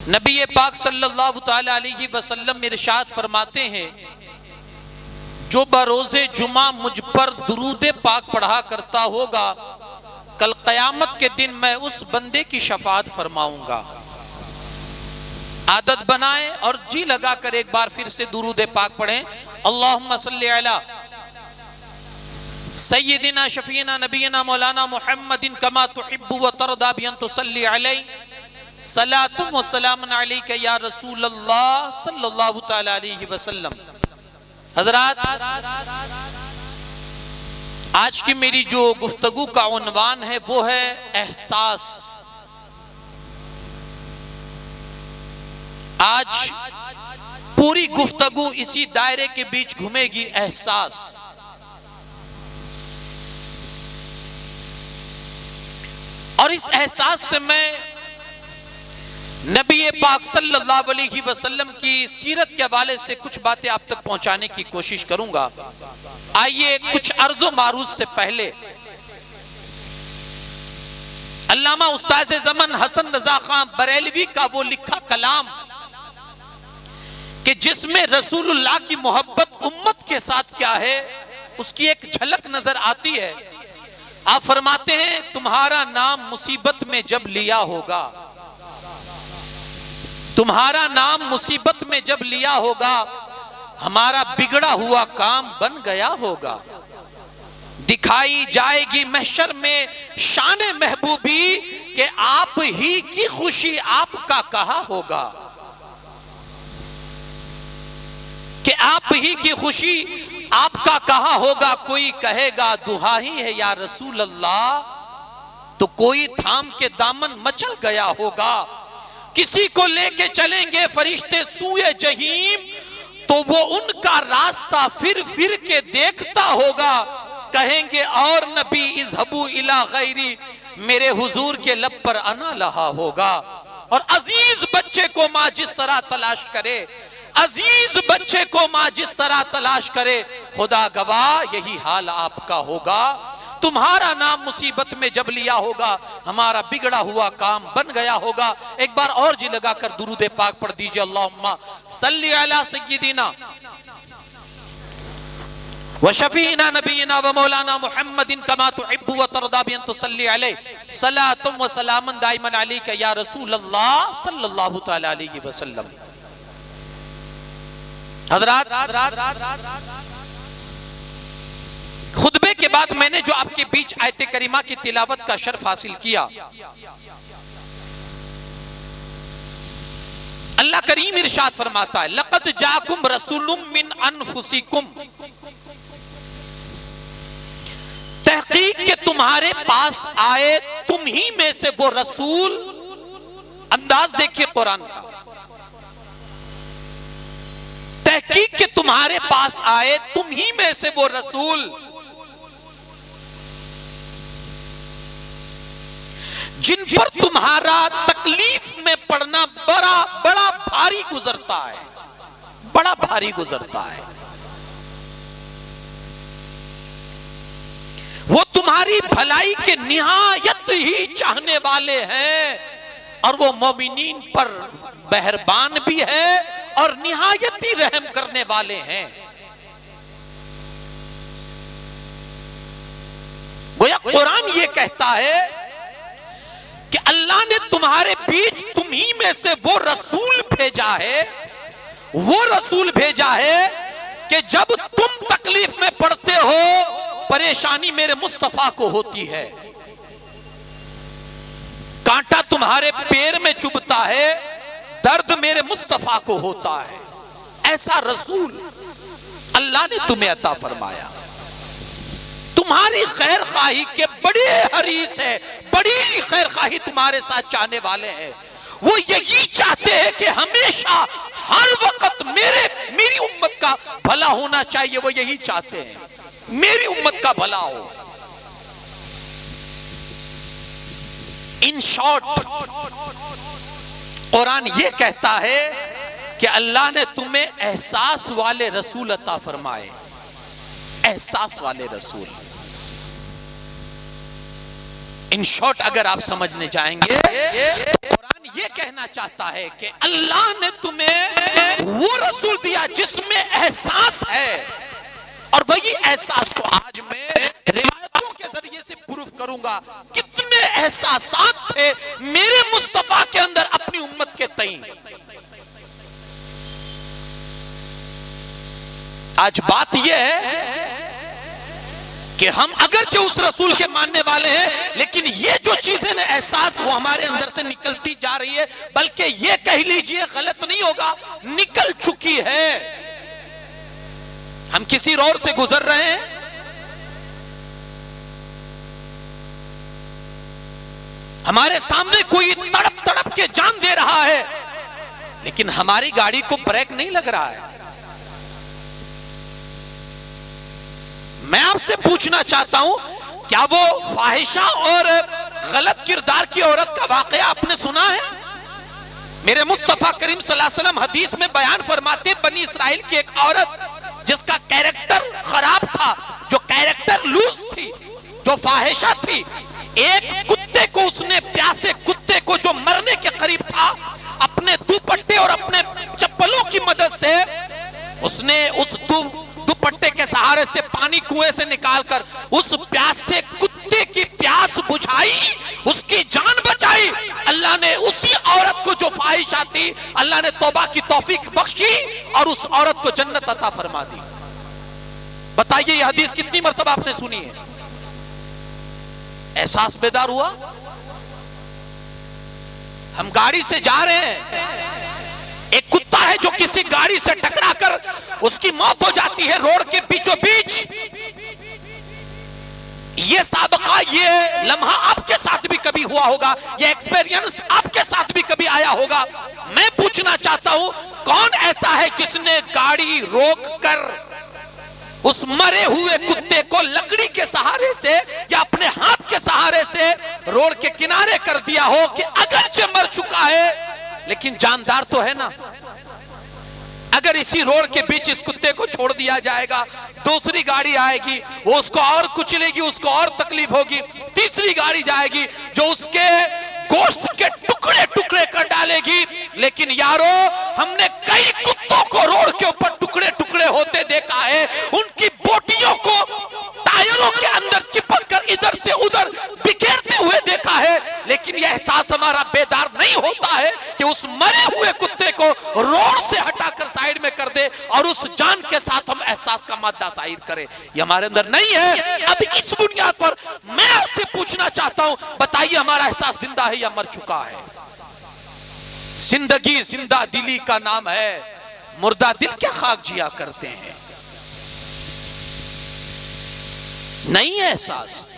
नबी पाक सल्लल्लाहु ताला अलैहि वसल्लम इरशाद फरमाते हैं, जो बरोज़े जुमा मुझ पर दुरूद पाक पढ़ा करता होगा, कल क़यामत के दिन मैं उस बंदे की शफाअत फरमाऊंगा। आदत बनाएं और जी लगा कर एक बार फिर से दुरूद पाक पढ़ें। अल्लाहुम्मा सल्ली अला सय्यिदिना शफीना नबीना मौलाना मुहम्मदिन कमा तुहिब्बु व तरदा बिअन तुसल्ली अलैहि सलातुम व सलामुन अलैका या रसूल अल्लाह सल्लल्लाहु तआला अलैहि वसल्लम। हज़रात, आज की मेरी जो गुफ्तगू का उन्वान है वो है एहसास। आज पूरी गुफ्तगू इसी दायरे के बीच घूमेगी, एहसास। और इस एहसास से मैं नबी पाक सल्लल्लाहु अलैहि वसल्लम की सीरत के हवाले से कुछ बातें आप तक पहुंचाने की कोशिश करूंगा। आइए कुछ अर्ज़ो मारूज से पहले अल्लामा उस्ताद ज़मन हसन रजा खां बरेलवी का वो लिखा कलाम कि जिसमें रसूलुल्लाह की मोहब्बत उम्मत के साथ क्या है उसकी एक झलक नजर आती है। आप फरमाते हैं, तुम्हारा नाम मुसीबत में जब लिया होगा, तुम्हारा नाम मुसीबत में जब लिया होगा, हमारा बिगड़ा हुआ काम बन गया होगा। दिखाई जाएगी महशर में शान महबूबी कि आप ही की खुशी आपका कहा होगा, कि आप ही की खुशी आपका कहा होगा। कोई कहेगा दुहाई है या रसूल अल्लाह, तो कोई थाम के दामन मचल गया होगा। किसी को लेके चलेंगे फरिश्ते सूए जहीम, तो वो उनका रास्ता फिर फिर के देखता होगा। कहेंगे और नबी इज़हबू इला गैरी, मेरे हुजूर के लब पर अना लहा होगा। और अजीज बच्चे को माँ जिस तरह तलाश करे, अजीज बच्चे को माँ जिस तरह तलाश करे, खुदा गवाह यही हाल आपका होगा। तुम्हारा नाम मुसीबत में जब लिया होगा, हमारा बिगड़ा हुआ काम बन गया होगा। एक बार और जी लगा कर दुरूद पाक पढ़ दीजिए। अल्लाहुम्मा सल्ली अला सय्यिदिना व शफीना नबीना व मौलाना मुहम्मदिन कमा तुहिब्बु व तरदा बिअन तुसल्ली अलैहि सलातुम व सलामुन दाइमन अलैका या रसूल अल्लाह सल्लल्लाहु तआला अलैहि वसल्लम। हज़रात, खुतबे के बाद मैंने जो आपके बीच आयत करीमा की तिलावत का शर्फ हासिल किया, अल्लाह करीम इरशाद फरमाता है, लक़द जाकुम रसूलुम मिन अनफुसिकुम, तहकीक के तुम्हारे पास आए तुम ही में से वो रसूल। अंदाज देखिए कुरान का, तहकीक के तुम्हारे पास आए तुम ही में से वो रसूल, जिन पर तुम्हारा तकलीफ में पड़ना बड़ा बड़ा भारी गुजरता है, बड़ा भारी गुजरता है। वो तुम्हारी भलाई के निहायत ही चाहने वाले हैं, और वो मोमिनीन पर मेहरबान भी है और निहायत ही रहम करने वाले हैं। गोया कुरान ये कहता है कि अल्लाह ने तुम्हारे बीच तुम ही में से वो रसूल भेजा है, वो रसूल भेजा है कि जब तुम तकलीफ में पड़ते हो, परेशानी मेरे मुस्तफा को होती है, कांटा तुम्हारे पैर में चुभता है, दर्द मेरे मुस्तफा को होता है। ऐसा रसूल अल्लाह ने तुम्हें अता फरमाया। तुम्हारी खैर खाही के बड़े हरीस है, बड़ी खैर खाही तुम्हारे साथ चाहने वाले हैं। वो यही चाहते हैं कि हमेशा हर वक्त मेरी उम्मत का भला होना चाहिए। वो यही चाहते हैं मेरी उम्मत का भला हो। इन शॉर्ट कुरान ये कहता है कि अल्लाह ने तुम्हें एहसास वाले रसूल अता फरमाए, एहसास वाले रसूल। इन शॉर्ट अगर आप समझने जाएंगे, कुरान ये कहना चाहता है कि अल्लाह ने तुम्हें वो रसूल दिया जिसमें एहसास है, और वही एहसास को आज मैं रिवायतों के जरिए से प्रूफ करूंगा। कितने एहसासात थे मेरे मुस्तफा के अंदर अपनी उम्मत के तई। आज बात यह है कि हम अगरचे उस रसूल के मानने वाले हैं, लेकिन ये जो चीजें ना एहसास वो हमारे अंदर से निकलती जा रही है, बल्कि ये कह लीजिए, गलत नहीं होगा, निकल चुकी है। हम किसी रोड से गुजर रहे हैं, हमारे सामने कोई तड़प तड़प के जान दे रहा है, लेकिन हमारी गाड़ी को ब्रेक नहीं लग रहा है। मैं आपसे पूछना चाहता हूं, क्या वो फाहिशा और गलत किरदार की औरत का वाकया आपने सुना है? मेरे मुस्तफा करीम सल्लल्लाहु अलैहि वसल्लम हदीस में बयान फरमाते, बनी इस्राइल की एक औरत जिसका कैरेक्टर खराब था, जो कैरेक्टर लूज थी, जो फाहिशा थी, एक कुत्ते को, उसने प्यासे कुत्ते को जो मरने के करीब था, अपने दुपट्टे और अपने चप्पलों की मदद से उसने उस दुपट्टे के सहारे से पानी कुएं से निकालकर उस प्यासे कुत्ते की प्यास बुझाई, उसकी जान बचाई। अल्लाह ने उसी औरत को जो फाहिशा थी, अल्लाह ने तौबा की तौफीक बख्शी और उस औरत को जन्नत अता फरमा दी। बताइए ये हदीस कितनी मर्तबा आपने सुनी है? एहसास बेदार हुआ? हम गाड़ी से जा रहे हैं, एक कुत्ता है जो किसी गाड़ी से टकराकर उसकी मौत हो जाती है रोड के बीचों बीच। ये साबका, ये लम्हा आपके साथ भी कभी हुआ होगा, ये एक्सपीरियंस आपके साथ भी कभी आया होगा। मैं पूछना चाहता हूं, कौन ऐसा है जिसने गाड़ी रोककर उस मरे हुए कुत्ते को लकड़ी के सहारे से या अपने हाथ के सहारे से रोड के किनारे कर दिया हो कि अगरचे मर चुका है लेकिन जानदार तो है ना? अगर इसी रोड के बीच इस कुत्ते को छोड़ दिया जाएगा, दूसरी गाड़ी आएगी, वो उसको और कुचलेगी, उसको और तकलीफ होगी। तीसरी गाड़ी जाएगी जो उसके गोश्त के टुकड़े टुकड़े कर डालेगी। लेकिन यारो, हमने कई कुत्तों को रोड के ऊपर टुकड़े टुकड़े होते देखा है, उनकी बोटियों को टायरों के अंदर चिपक कर इधर से उधर बिखेरते हुए देखा है। लेकिन यह एहसास हमारा बेदार नहीं होता है कि उस मरे हुए कुत्ते को रोड से हटाकर साइड में कर दे और उस जान के साथ हम एहसास का मादा जाहिर करें। यह हमारे अंदर नहीं है। अब इस बुनियाद पर मैं आपसे पूछना चाहता हूं, बताइए हमारा एहसास जिंदा है या मर चुका है? जिंदगी जिंदा दिली का नाम है, मुर्दा दिल क्या खाक जिया करते हैं। नहीं है एहसास।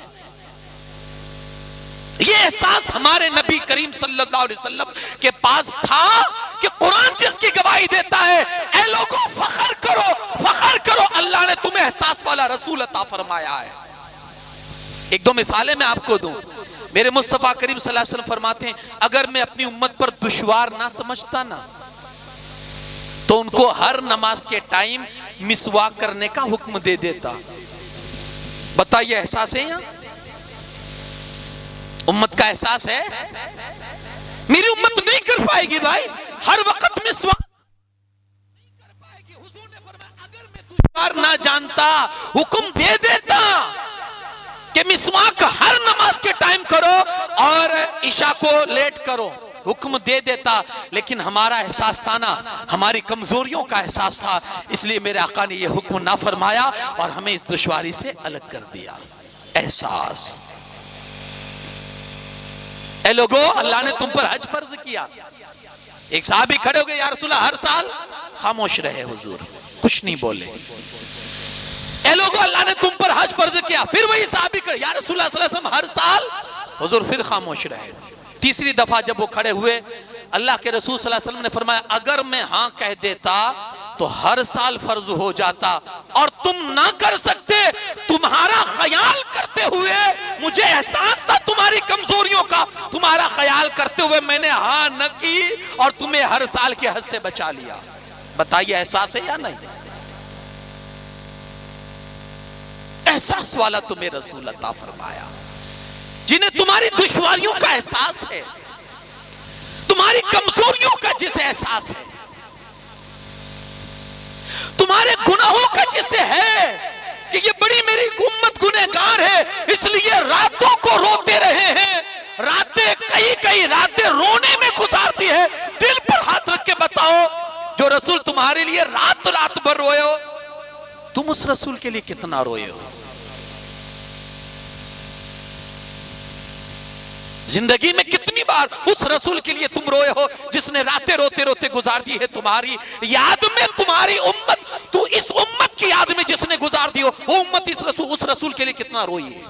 ये एहसास हमारे नबी करीम सल्लल्लाहु अलैहि वसल्लम के पास था कि कुरान जिसकी गवाही देता है, ऐ लोगों फख्र करो, फख्र करो, अल्लाह ने तुम्हें एहसास वाला रसूल अता फरमाया है। एक दो मिसालें मैं आपको दूं। मेरे मुस्तफा करीम सल्लल्लाहु अलैहि वसल्लम फरमाते हैं, अगर मैं अपनी उम्मत पर दुश्वार ना समझता ना, तो उनको हर नमाज के टाइम मिसवाक करने का हुक्म दे देता। बताइए एहसास है? यहां उम्मत का एहसास है? मेरी उम्मत नहीं कर पाएगी भाई, हर वक्त मिसवाक नहीं कर पाएगी। हुजूर ने फरमाया, अगर मैं दुश्वार ना जानता, हुक्म दे देता कि मिसवाक हर नमाज के टाइम करो और ईशा को लेट करो, हुक्म दे देता। लेकिन हमारा एहसास था ना, हमारी कमजोरियों का एहसास था, इसलिए मेरे आका ने यह हुक्म ना फरमाया और हमें इस दुश्वारी से अलग कर दिया। एहसास। ए लोगों, अल्लाह ने तुम पर हज फर्ज किया। एक साहबी खड़े हो गए, या रसूलल्लाह हर साल? खामोश रहे हुजूर, कुछ नहीं बोले। ए लोगों, अल्लाह ने तुम पर हज फर्ज किया। फिर वही साहबी खड़े, या रसूलल्लाह सल्लल्लाहु अलैहि वसल्लम हर साल? हुजूर फिर खामोश रहे। तीसरी दफा जब वो खड़े हुए, अल्लाह के रसूल सल्लल्लाहु अलैहि वसल्लम ने फरमाया, अगर मैं हाँ कह देता तो हर साल फर्ज हो जाता, और तुम ना कर सकते। तुम्हारा ख्याल करते हुए, मुझे एहसास था तुम्हारी कमजोरियों का, तुम्हारा ख्याल करते हुए मैंने हाँ न की और तुम्हें हर साल के हद से बचा लिया। बताइए एहसास है या नहीं? एहसास वाला तुम्हें रसूल अता फरमाया, जिन्हें तुम्हारी दुश्वारियों का एहसास है, तुम्हारी कमजोरियों का जिसे एहसास है, तुम्हारे गुनाहों का जिसे है कि ये बड़ी मेरी उम्मत गुनहगार है, इसलिए रातों को रोते रहे हैं, रातें कई रातें रोने में गुजार दी है। दिल पर हाथ रख के बताओ, जो रसूल तुम्हारे लिए रात रात भर रोए हो, तुम उस रसूल के लिए कितना रोए हो? जिंदगी में कितनी बार उस रसूल के लिए तुम रोए हो जिसने रातें रोते रोते गुजार दी है तुम्हारी याद में, तुम्हारी उम्मत, तू इस उम्मत की याद में जिसने गुजार दी हो, वो उम्मत उस रसूल के लिए कितना रोई है?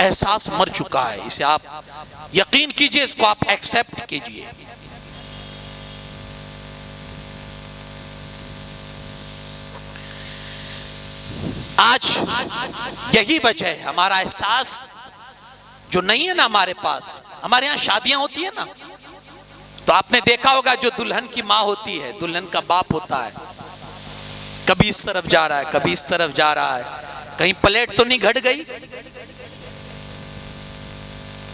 एहसास मर चुका है, इसे आप यकीन कीजिए, इसको आप एक्सेप्ट कीजिए। आज यही वजह है, हमारा एहसास जो नहीं है ना हमारे पास। हमारे यहां शादियां होती है ना, तो आपने देखा होगा जो दुल्हन की मां होती है, दुल्हन का बाप होता है, कभी इस तरफ जा रहा है, कभी इस तरफ जा रहा है, कहीं प्लेट तो नहीं घट गई,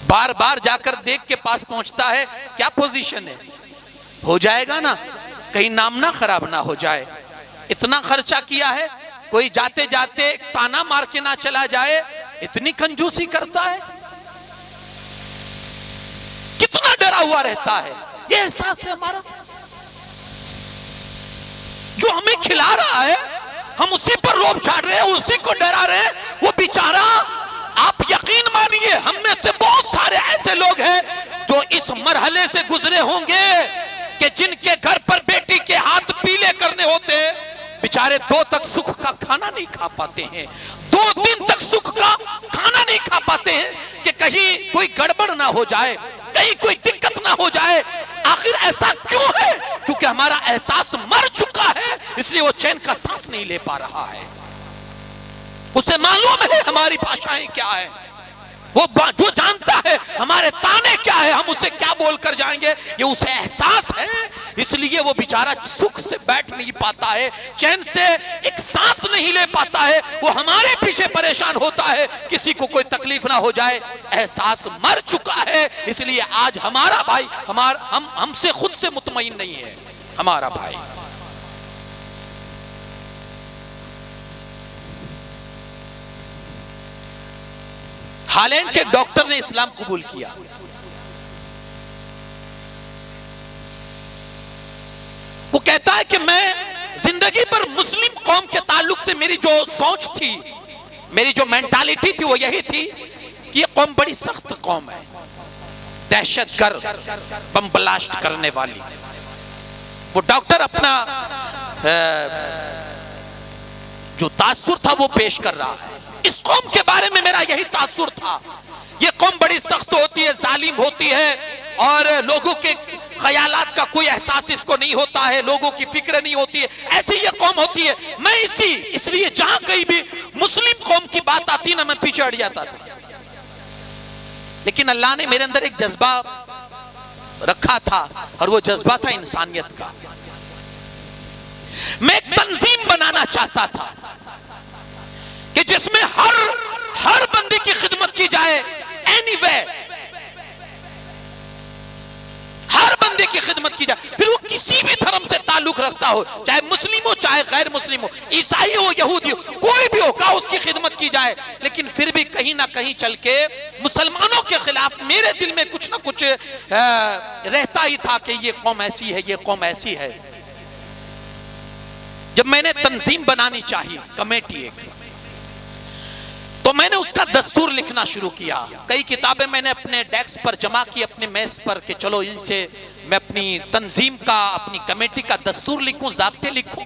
बार बार जाकर देख के पास पहुंचता है, क्या पोजीशन है, हो जाएगा ना, कहीं नाम ना खराब ना हो जाए, इतना खर्चा किया है, कोई जाते जाते ताना मार के ना चला जाए, इतनी कंजूसी करता है, कितना डरा हुआ रहता है। ये एहसास है हमारा, जो हमें खिला रहा है हम उसी पर रोब झाड़ रहे हैं, उसी को डरा रहे हैं, वो बेचारा, आप यकीन मानिए हम में से बहुत सारे ऐसे लोग हैं जो इस मरहले से गुजरे होंगे कि जिनके घर पर बेटी के हाथ पीले करने होते हैं, बेचारे 2 तक सुख का खाना नहीं खा पाते हैं, 2 दिन तक सुख का खाना नहीं खा पाते हैं कि कहीं कोई गड़बड़ ना हो जाए, कहीं कोई दिक्कत ना हो जाए। आखिर ऐसा क्यों है? क्योंकि हमारा एहसास मर चुका है, इसलिए वो चैन का सांस नहीं ले पा रहा है। उसे मालूम है हमारी भाषाएं क्या है, वो जानता है हमारे ताने क्या है, हम उसे क्या बोलकर जाएंगे, ये उसे एहसास है, इसलिए वो बेचारा सुख से बैठ नहीं पाता है, चैन से एक सांस नहीं ले पाता है, वो हमारे पीछे परेशान होता है, किसी को कोई तकलीफ ना हो जाए। एहसास मर चुका है, इसलिए आज हमारा भाई हमसे खुद से मुतमईन नहीं है, हमारा भाई। हालैंड के डॉक्टर ने इस्लाम कबूल किया, वो कहता है कि मैं जिंदगी पर मुस्लिम कौम के ताल्लुक से मेरी जो सोच थी, मेरी जो मेंटालिटी थी, वो यही थी कि ये कौम बड़ी सख्त कौम है, दहशतगर्द, बम ब्लास्ट करने वाली। वो डॉक्टर अपना जो तासुर था वो पेश कर रहा है, इस कौम के बारे में मेरा यही तासुर था, ये कौम बड़ी सख्त होती है, जालिम होती है, और लोगों के ख्यालात का कोई एहसास इसको नहीं होता है, लोगों की फिक्र नहीं होती है, ऐसी ये कौम होती है। मैं इसलिए जहां कहीं भी मुस्लिम कौम की बात आती ना, मैं पीछे हट जाता था, लेकिन अल्लाह ने मेरे अंदर एक जज्बा रखा था, और वो जज्बा था इंसानियत का। मैं एक तंजीम बनाना चाहता था कि जिसमें हर बंदे की खिदमत की जाए, एनीवे, हर बंदे की खिदमत की जाए, फिर वो किसी भी धर्म से ताल्लुक रखता हो, चाहे मुस्लिम हो चाहे गैर मुस्लिम हो, ईसाई हो यहूदी हो, कोई भी हो, का उसकी खिदमत की जाए। लेकिन फिर भी कहीं ना कहीं चल के मुसलमानों के खिलाफ मेरे दिल में कुछ ना कुछ रहता ही था कि ये कौम ऐसी है, ये कौम ऐसी है। जब मैंने तंजीम बनानी चाहिए, कमेटी एक, तो मैंने उसका दस्तूर लिखना शुरू किया। कई किताबें मैंने अपने डेस्क पर जमा की, अपने मेज पर, कि चलो इनसे मैं अपनी तंजीम का, अपनी कमेटी का दस्तूर लिखूं, ज़ाब्ते लिखूं।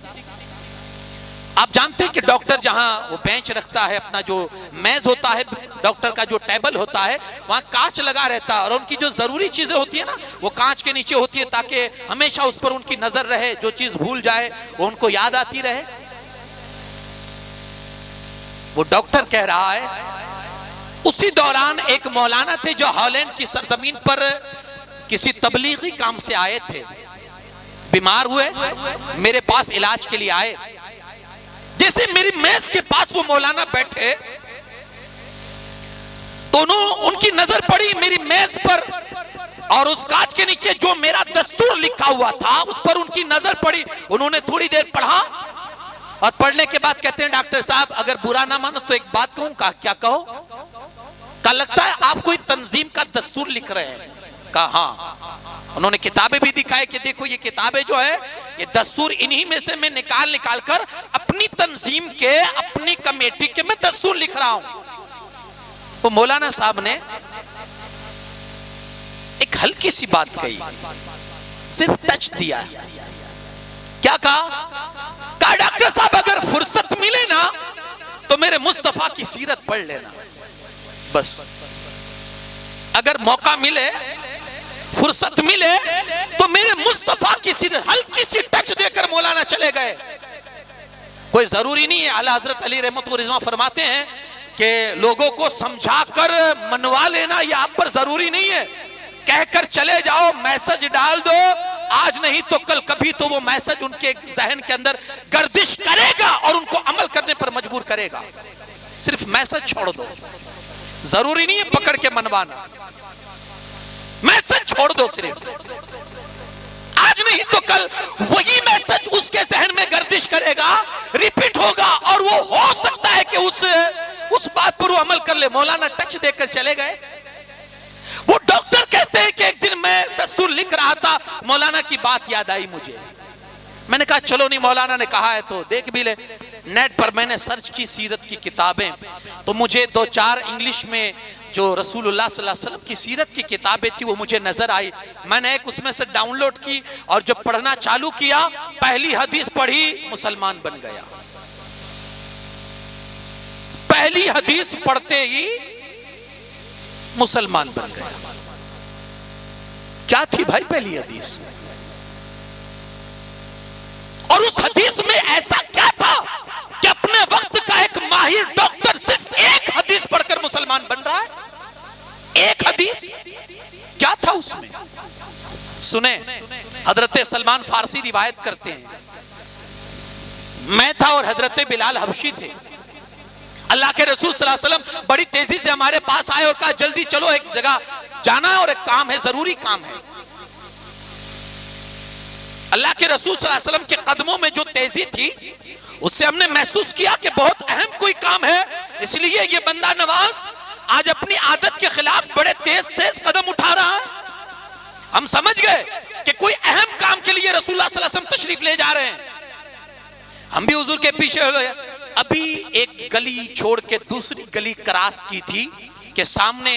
आप जानते हैं कि डॉक्टर जहां वो बेंच रखता है, अपना जो मेज होता है, डॉक्टर का जो टेबल होता है, वहां कांच लगा रहता है, और उनकी जो जरूरी चीजें होती है ना, वो कांच के नीचे होती है, ताकि हमेशा उस पर उनकी नजर रहे, जो चीज भूल जाए वो उनको याद आती रहे। वो डॉक्टर कह रहा है, उसी दौरान एक मौलाना थे जो हॉलैंड की सरजमीन पर किसी तबलीगी काम से आए थे, बीमार हुए, मेरे पास इलाज के लिए आए। जैसे मेरी मेज के पास वो मौलाना बैठे, तो उनकी नजर पड़ी मेरी मेज पर, और उस कांच के नीचे जो मेरा दस्तूर लिखा हुआ था उस पर उनकी नजर पड़ी। उन्होंने थोड़ी देर पढ़ा और पढ़ने के बाद कहते हैं डॉक्टर साहब अगर बुरा ना मानो तो एक बात कहूं। कहा क्या कहो? कहा लगता है आप कोई तंजीम का दस्तूर लिख रहे हैं। कहा हाँ। उन्होंने किताबें भी दिखाई कि देखो ये किताबें जो है ये दस्तूर इन्हीं में से मैं निकाल कर अपनी तंजीम के अपनी कमेटी के मैं दस्तूर लिख रहा हूं। तो मौलाना साहब ने एक हल्की सी बात कही, सिर्फ टच दिया। क्या कहा? कहा डॉक्टर साहब अगर फुर्सत मिले ना तो मेरे मुस्तफा की सीरत पढ़ लेना। बस अगर मौका मिले, फुर्सत मिले तो मेरे मुस्तफा की सीरत, हल्की सी टच देकर मौलाना चले गए। कोई जरूरी नहीं है। आला हजरत अली रहमत व रिजवान फरमाते हैं कि लोगों को समझाकर मनवा लेना यह आप पर जरूरी नहीं है। कहकर चले जाओ, मैसेज डाल दो, आज नहीं तो कल कभी तो वो मैसेज उनके जहन के अंदर गर्दिश करेगा और उनको अमल करने पर मजबूर करेगा। सिर्फ मैसेज छोड़ दो, जरूरी नहीं है पकड़ के मनवाना। मैसेज छोड़ दो, सिर्फ आज नहीं तो कल वही मैसेज उसके जहन में गर्दिश करेगा, रिपीट होगा और वो हो सकता है कि उस बात पर वो अमल कर ले। मौलाना टच देकर चले गए। वो डॉक्टर कहते हैं कि एक दिन मैं दस्तूर लिख रहा था, मौलाना की बात याद आई मुझे। मैंने कहा चलो नहीं, मौलाना ने कहा है तो देख भी ले। नेट पर मैंने सर्च की सीरत की किताबें, तो मुझे 2-4 इंग्लिश में जो रसूलुल्लाह सल्लल्लाहु अलैहि वसल्लम की सीरत की किताबें थी वो मुझे नजर आई। मैंने एक उसमें से डाउनलोड की और जब पढ़ना चालू किया, पहली हदीस पढ़ी, मुसलमान बन गया। पहली हदीस पढ़ते ही मुसलमान बन गया। क्या थी भाई पहली हदीस? और उस हदीस में ऐसा क्या था कि अपने वक्त का एक माहिर डॉक्टर सिर्फ एक हदीस पढ़कर मुसलमान बन रहा है? एक हदीस क्या था उसमें? सुने, हजरत सलमान फारसी रिवायत करते हैं, मैं था और हजरत बिलाल हबशी थे। अल्लाह के रसूल सल्लल्लाहु अलैहि वसल्लम बड़ी तेजी से हमारे पास आए और कहा जल्दी चलो, एक जगह जाना है और एक काम है, जरूरी काम है। अल्लाह के रसूल सल्लल्लाहु अलैहि वसल्लम के कदमों में जो तेजी थी उससे हमने महसूस किया कि बहुत अहम कोई काम है, इसलिए ये बंदा नवाज आज अपनी आदत के खिलाफ बड़े तेज कदम उठा रहा है। हम समझ गए कि कोई अहम काम के लिए रसूलुल्लाह सल्लल्लाहु अलैहि वसल्लम तशरीफ ले जा रहे हैं। हम भी हुजूर के पीछे हो। अभी एक गली छोड़ के दूसरी गली क्रॉस की थी कि सामने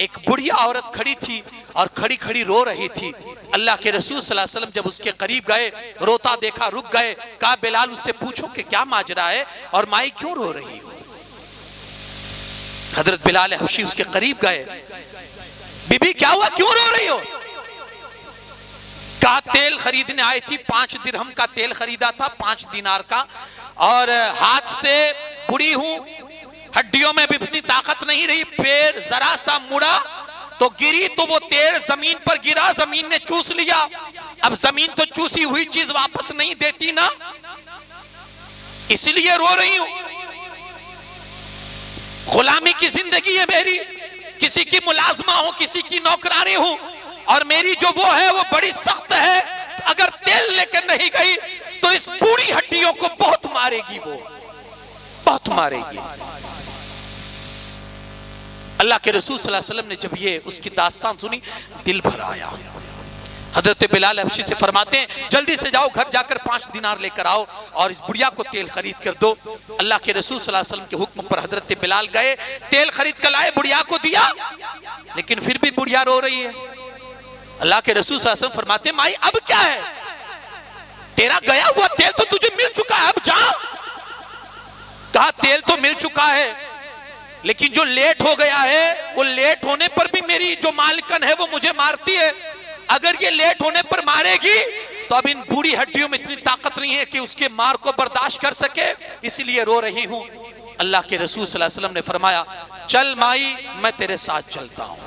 एक बुढ़िया औरत खड़ी थी और खड़ी खड़ी रो रही थी। अल्लाह के रसूल सल्लल्लाहु अलैहि वसल्लम जब उसके करीब गए, रोता देखा, रुक गए। कहा बिलाल उससे पूछो कि क्या माजरा है और माई क्यों रो रही हो? हजरत बिलाल हबशी उसके करीब गए, बीबी क्या हुआ, क्यों रो रही हो? कहा तेल खरीदने आई थी, 5 दिरहम का तेल खरीदा था, 5 दिनार का, और हाथ से बुढ़ी हूं, हड्डियों में भी इतनी ताकत नहीं रही, पैर जरा सा मुड़ा तो गिरी तो वो तेल जमीन पर गिरा, जमीन ने चूस लिया। अब जमीन तो चूसी हुई चीज वापस नहीं देती ना, इसलिए रो रही हूं। गुलामी की जिंदगी है मेरी, किसी की मुलाजमा हूं, किसी की नौकरानी हूं, और मेरी जो वो है वो बड़ी सख्त है। अगर तेल लेकर नहीं गई तो इस बूढ़ी हड्डियों को बहुत मारेगी, वो बहुत मारेगी। अल्लाह के रसूल सल्लल्लाहु अलैहि वसल्लम ने जब ये उसकी दास्तान सुनी, दिल भर आया। हजरत बिलाल हबशी से फरमाते हैं जल्दी से जाओ, घर जाकर 5 दिनार लेकर आओ और इस बुढ़िया को तेल खरीद कर दो। अल्लाह के रसूल सल्लल्लाहु अलैहि वसल्लम के हुक्म पर हजरत बिलाल गए, तेल खरीद कर लाए, बुढ़िया को दिया, लेकिन फिर भी बुढ़िया रो रही है। अल्लाह के रसूल सल्लल्लाहु अलैहि वसल्लम फरमाते माई अब क्या है, तेरा गया हुआ तेल तो तुझे मिल चुका है, अब जा। कहा तेल तो मिल चुका है, लेकिन जो लेट हो गया है वो लेट होने पर भी मेरी जो मालिकन है वो मुझे मारती है। अगर ये लेट होने पर मारेगी तो अब इन बूढ़ी हड्डियों में इतनी ताकत नहीं है कि उसके मार को बर्दाश्त कर सके, इसलिए रो रही हूं। अल्लाह के रसूल सल्लल्लाहु अलैहि वसल्लम ने फरमाया चल माई, मैं तेरे साथ चलता हूं।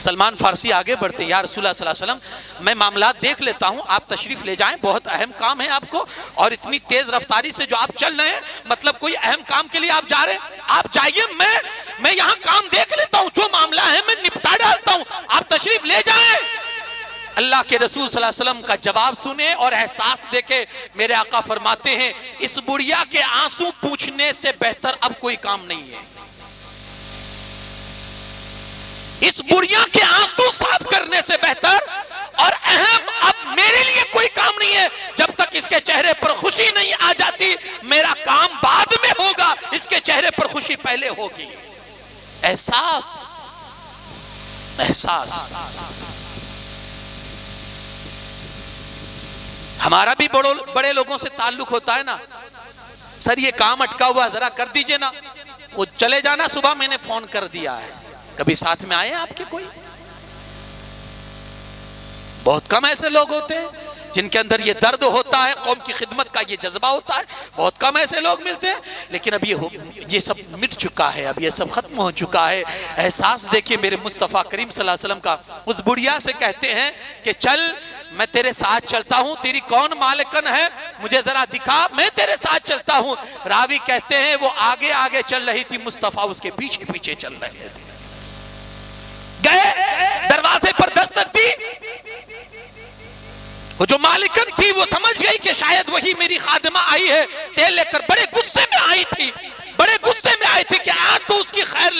सलमान फारसी आगे बढ़ते, या रसूलुल्लाह सल्लल्लाहु अलैहि वसल्लम मैं मामलात देख लेता हूं, आप तशरीफ ले जाएं, बहुत अहम काम है आपको, और इतनी तेज रफ्तारी से जो आप चल रहे हैं, मतलब कोई अहम काम के लिए आप जा रहे हैं, आप जाइए, मैं यहां काम देख लेता हूं, जो मामला है मैं निपटा डालता हूं, आप तशरीफ ले जाएं। अल्लाह के रसूल सल्लल्लाहु अलैहि वसल्लम का जवाब सुने और एहसास देखे मेरे आका फरमाते हैं, इस बुढ़िया के आंसू पूछने से बेहतर अब कोई काम नहीं है, इस बुढ़िया के आंसू साफ करने से बेहतर और अहम अब मेरे लिए कोई काम नहीं है। जब तक इसके चेहरे पर खुशी नहीं आ जाती, मेरा काम बाद में होगा, इसके चेहरे पर खुशी पहले होगी। एहसास, एहसास। हमारा भी बड़े लोगों से ताल्लुक होता है ना, सर ये काम अटका हुआ जरा कर दीजिए ना, वो चले जाना, सुबह मैंने फोन कर दिया है। कभी साथ में आए आपके कोई? बहुत कम ऐसे लोग होते हैं जिनके अंदर ये दर्द होता है, कौम की खिदमत का ये जज्बा होता है, बहुत कम ऐसे लोग मिलते हैं। लेकिन अब ये सब मिट चुका है, अब ये सब खत्म हो चुका है। एहसास देखिए मेरे मुस्तफ़ा करीम सल्लल्लाहु अलैहि वसल्लम का। उस बुढ़िया से कहते हैं कि चल मैं तेरे साथ चलता हूं, तेरी कौन मालिकन है मुझे जरा दिखा, मैं तेरे साथ चलता हूं। रावी कहते हैं वो आगे आगे चल रही थी, मुस्तफ़ा उसके पीछे पीछे चल रहे थे। गए, दरवाजे पर दस्तक दी, वो जो मालिकन थी वो समझ गई कि शायद वही मेरी खादिमा आई है, तेल लेकर। बड़े गुस्से में आई थी, बड़े गुस्से में आई थी कि आज तो उसकी खैर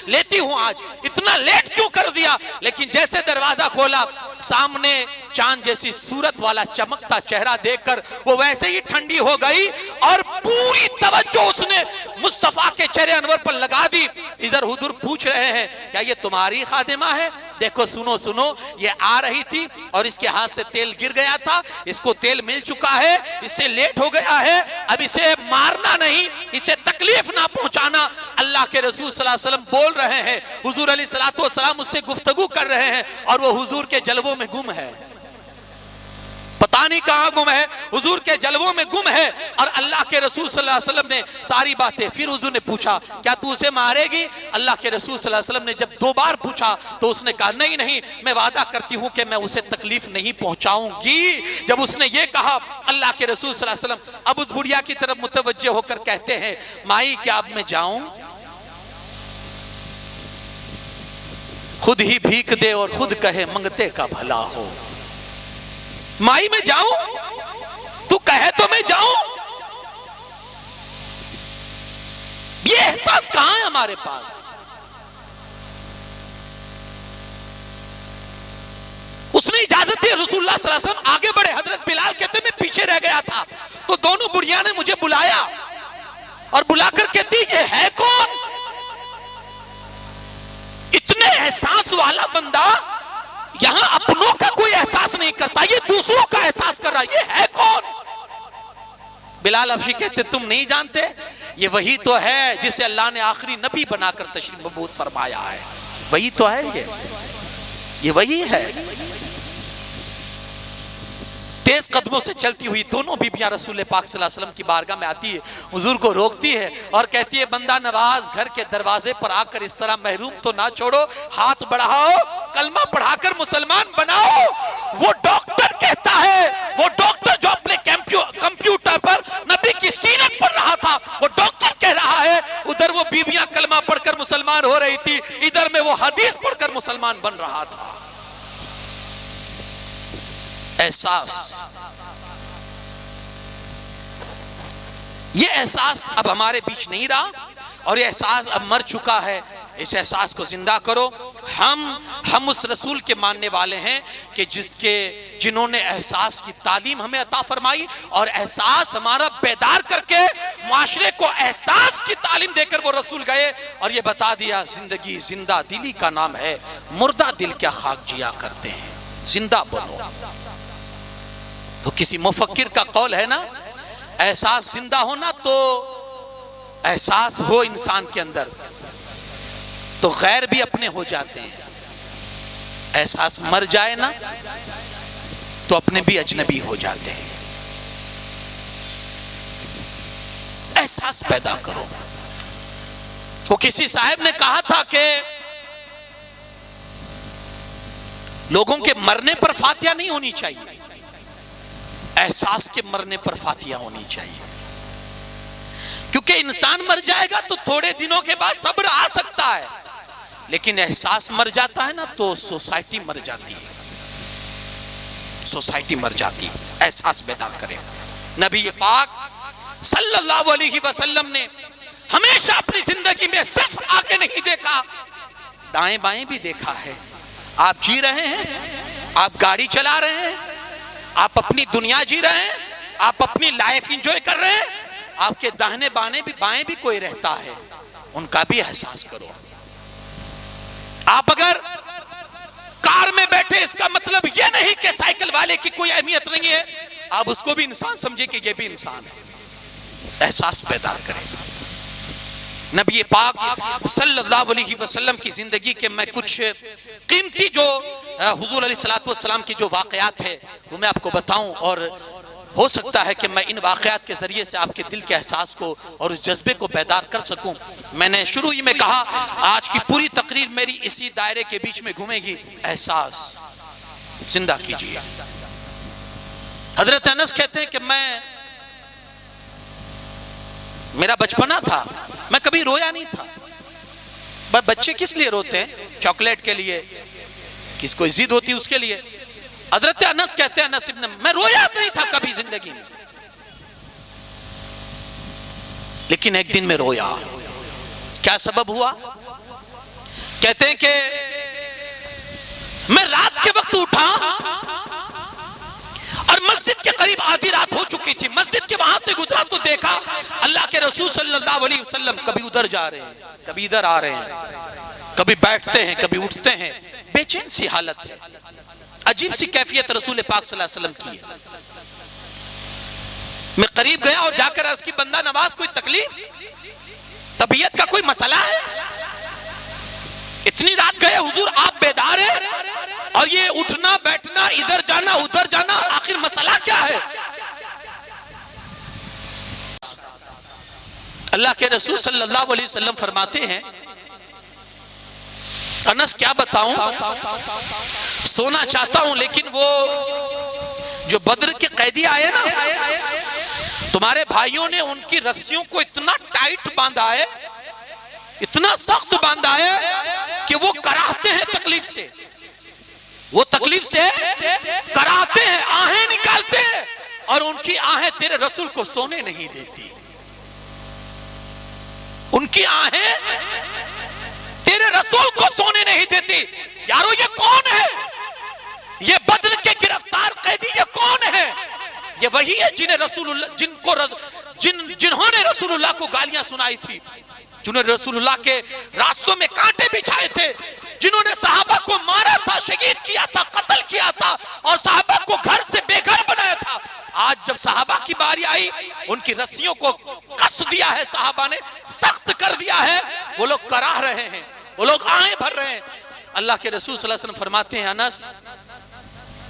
लेती हूं, आज इतना लेट क्यों कर दिया। लेकिन जैसे दरवाजा खोला, सामने चांद जैसी सूरत वाला चमकता चेहरा देखकर वो वैसे ही ठंडी हो गई और पूरी तवज्जो उसने मुस्तफा के चेहरे अनवर पर लगा दी। इधर हुजूर पूछ रहे हैं क्या ये तुम्हारी खादिमा है? देखो सुनो सुनो, ये आ रही थी और इसके हाथ से तेल गिर गया था, इसको तेल मिल चुका है, इससे लेट हो गया है, अब इसे मारना नहीं, इसे तकलीफ ना पहुंचाना। अल्लाह के रसूल सल्लल्लाहु अलैहि वसल्लम बोल रहे हैं, हुजूर अलैहिस्सलातु वस्सलाम उससे गुफ्तगू कर रहे हैं और वो हुजूर के जलवों में गुम है, पता नहीं कहां गुम है, हुजूर के जलवों में गुम है। और अल्लाह के रसूल सल्लल्लाहु अलैहि वसल्लम ने सारी बातें, फिर हुजूर ने पूछा क्या तू उसे मारेगी? अल्लाह के रसूल सल्लल्लाहु अलैहि वसल्लम ने जब 2 बार पूछा तो उसने कहा नहीं नहीं, मैं वादा करती हूं कि मैं उसे तकलीफ नहीं पहुंचाऊंगी। जब उसने ये कहा, अल्लाह के रसूल सल्लल्लाहु अलैहि वसल्लम अब उस बुढ़िया की तरफ मुतवज्जे होकर कहते हैं, माई क्या अब मैं जाऊं? खुद ही भीख दे और खुद कहे मंगते का भला हो। माई मैं जाऊं? तू कहे तो मैं जाऊं? ये एहसास कहां है हमारे पास? उसने इजाजत दी, रसूलुल्लाह सल्लल्लाहु अलैहि वसल्लम आगे बढ़े। हजरत बिलाल कहते मैं पीछे रह गया था, तो दोनों बुढ़िया ने मुझे बुलाया और बुलाकर कहती ये है कौन? इतने एहसास वाला बंदा यहां अपनों का कोई एहसास नहीं करता, ये दूसरों का एहसास कर रहा, ये है कौन? बिलाल हबशी कहते तुम नहीं जानते, ये वही तो है जिसे अल्लाह ने आखिरी नबी बनाकर तशरीफ मबूस फरमाया है, वही तो है, ये वही है। तेज कदमों से चलती हुई दोनों बीबियां रसूल पाक सल्लल्लाहु अलैहि वसल्लम की बारगाह में आती है, हुजूर को रोकती है और कहती है बंदा नवाज घर के दरवाजे पर आकर इस तरह महरूम तो ना छोड़ो, हाथ बढ़ाओ, कलमा पढ़ाकर मुसलमान बनाओ। वो डॉक्टर कहता है, वो डॉक्टर जो अपने कंप्यूटर पर नबी की सीरत पढ़ रहा था, वो डॉक्टर कह रहा है, उधर वो बीबियां कलमा पढ़कर मुसलमान हो रही थी, इधर में वो हदीस पढ़कर मुसलमान बन रहा था। एहसास, ये एहसास अब हमारे बीच नहीं रहा और ये एहसास अब मर चुका है। इस एहसास को जिंदा करो। हम उस रसूल के मानने वाले हैं कि जिन्होंने एहसास की तालीम हमें अता फरमाई और एहसास हमारा बेदार करके मुआशरे को एहसास की तालीम देकर वो रसूल गए और ये बता दिया जिंदगी जिंदा दिली का नाम है, मुर्दा दिल क्या खाक जिया करते हैं, जिंदा बनो। तो किसी मुफक्किर का कौल है ना, एहसास जिंदा होना, तो एहसास हो इंसान के अंदर तो गैर भी अपने हो जाते हैं, एहसास मर जाए ना तो अपने भी अजनबी हो जाते हैं। एहसास पैदा करो। वो किसी साहब ने कहा था कि लोगों के मरने पर फातिहा नहीं होनी चाहिए, एहसास के मरने पर फातिहा होनी चाहिए। क्योंकि इंसान मर जाएगा तो थोड़े दिनों के बाद सब्र आ सकता है, लेकिन एहसास मर जाता है ना तो सोसाइटी मर जाती है, सोसाइटी मर जाती है। एहसास बेदार करें। नबी पाक सल्लल्लाहु अलैहि वसल्लम ने हमेशा अपनी जिंदगी में सिर्फ आगे नहीं देखा, दाएं बाएं भी देखा है। आप जी रहे हैं, आप गाड़ी चला रहे हैं, आप अपनी दुनिया जी रहे हैं, आप अपनी लाइफ एंजॉय कर रहे हैं, आपके दाहिने बाएं भी कोई रहता है, उनका भी एहसास करो। आप अगर कार में बैठे, इसका मतलब यह नहीं कि साइकिल वाले की कोई अहमियत नहीं है, आप उसको भी इंसान समझे कि यह भी इंसान है। एहसास पैदा करें। नबी पाक सल्लल्लाहु अलैहि वसल्लम की जिंदगी के मैं कुछ कीमती जो हुजूर अलैहिस्सलातु वस्सलाम की जो वाकयात है वो मैं आपको बताऊं, और हो सकता है कि मैं इन वाकयात के जरिए से आपके दिल के एहसास को और उस जज्बे को बेदार कर सकूं। मैंने शुरू ही में कहा, आज की पूरी तकरीर मेरी इसी दायरे के बीच में घूमेगी। एहसास जिंदा कीजिए। हजरत अनस कहते हैं कि मेरा बचपना था, मैं कभी रोया नहीं था। बच्चे किस लिए रोते हैं? चॉकलेट के लिए, किसको जिद होती है उसके लिए। हजरत अनस कहते हैं, अनस इब्न, मैं रोया नहीं था कभी जिंदगी में, लेकिन एक दिन में रोया। क्या सबब हुआ? कहते हैं कि मैं रात के वक्त उठा और मस्जिद के करीब आधी रात हो चुकी थी। मस्जिद के वहां से गुजरा तो देखा अल्लाह के रसूल सल्लल्लाहु अलैहि वसल्लम कभी उधर जा रहे हैं, कभी इधर आ रहे हैं, कभी बैठते हैं, कभी उठते हैं। बेचैन सी हालत है, अजीब सी कैफियत रसूल पाक सल्लल्लाहु अलैहि वसल्लम की है। मैं करीब गया और जाकर अर्ज की, बंदा नवाज कोई तकलीफ, तबीयत का कोई मसला है? इतनी रात गए हुजूर, आप बेदार हैं और ये उठना बैठना, इधर जाना उधर जाना, आखिर मसला क्या है? अल्लाह के रसूल सल्लल्लाहु अलैहि वसल्लम फरमाते हैं, अनस क्या बताऊं, सोना चाहता हूं, लेकिन वो जो बद्र के कैदी आए ना, तुम्हारे भाइयों ने उनकी रस्सियों को इतना टाइट बांधा है, इतना सख्त बांधा है कि वो कराहते हैं तकलीफ से, वो तकलीफ से कराहते हैं, आहें निकालते हैं, और उनकी आहें तेरे रसूल को सोने नहीं देती। उनकी आहें तेरे रसूल को सोने नहीं देती। यारो ये कौन है? ये बद्र के गिरफ्तार कैदी ये कौन है? ये वही है जिन्होंने रसूलुल्लाह को गालियां सुनाई थी, जिन्होंने रसूलुल्लाह के रास्तों में कांटे बिछाए थे, जिन्होंने सहाबा को मारा था, शहीद किया था, कत्ल किया था और सहाबा को घर से बेघर बनाया था। आज जब सहाबा की बारी आई, उनकी रस्सियों को कस दिया है, सहाबा ने सख्त कर दिया है, वो लोग कराह रहे हैं, वो लोग आहें भर रहे हैं। अल्लाह के रसूल सल्लल्लाहु अलैहि वसल्लम फरमाते हैं, अनस,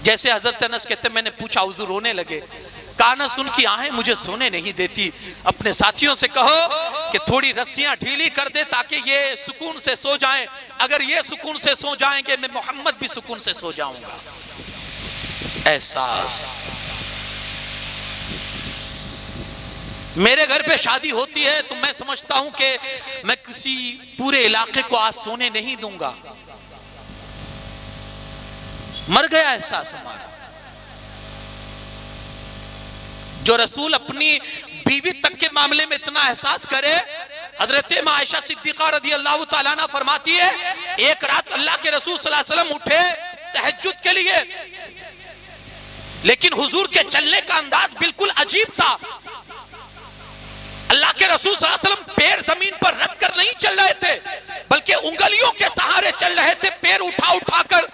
जैसे हजरत अनस कहते, मैंने पूछा, हुजूर रोने लगे। कहा, अनस उनकी आहें मुझे सोने नहीं देती। अपने साथियों से कहो कि थोड़ी रस्सियां ढीली कर दे ताकि ये सुकून से सो जाएं। अगर ये सुकून से सो जाएंगे, मैं मोहम्मद भी सुकून से सो जाऊंगा। एहसास। मेरे घर पे शादी होती है तो मैं समझता हूं कि मैं किसी पूरे इलाके को आज सोने नहीं दूंगा। मर गया एहसास हमारा। जो रसूल अपनी बीवी तक के मामले में इतना एहसास करे, हजरत आयशा सिद्दीका रदी अल्लाह तआला अन्हा फरमाती है, एक रात अल्लाह के रसूल सल्लल्लाहु अलैहि वसल्लम उठे तहज्जुद के लिए, लेकिन हुजूर के चलने का अंदाज बिल्कुल अजीब था। अल्लाह के रसूल सल्लल्लाहु अलैहि वसल्लम पैर जमीन पर रखकर नहीं चल रहे थे, बल्कि उंगलियों के सहारे चल रहे थे, पैर उठा उठाकर,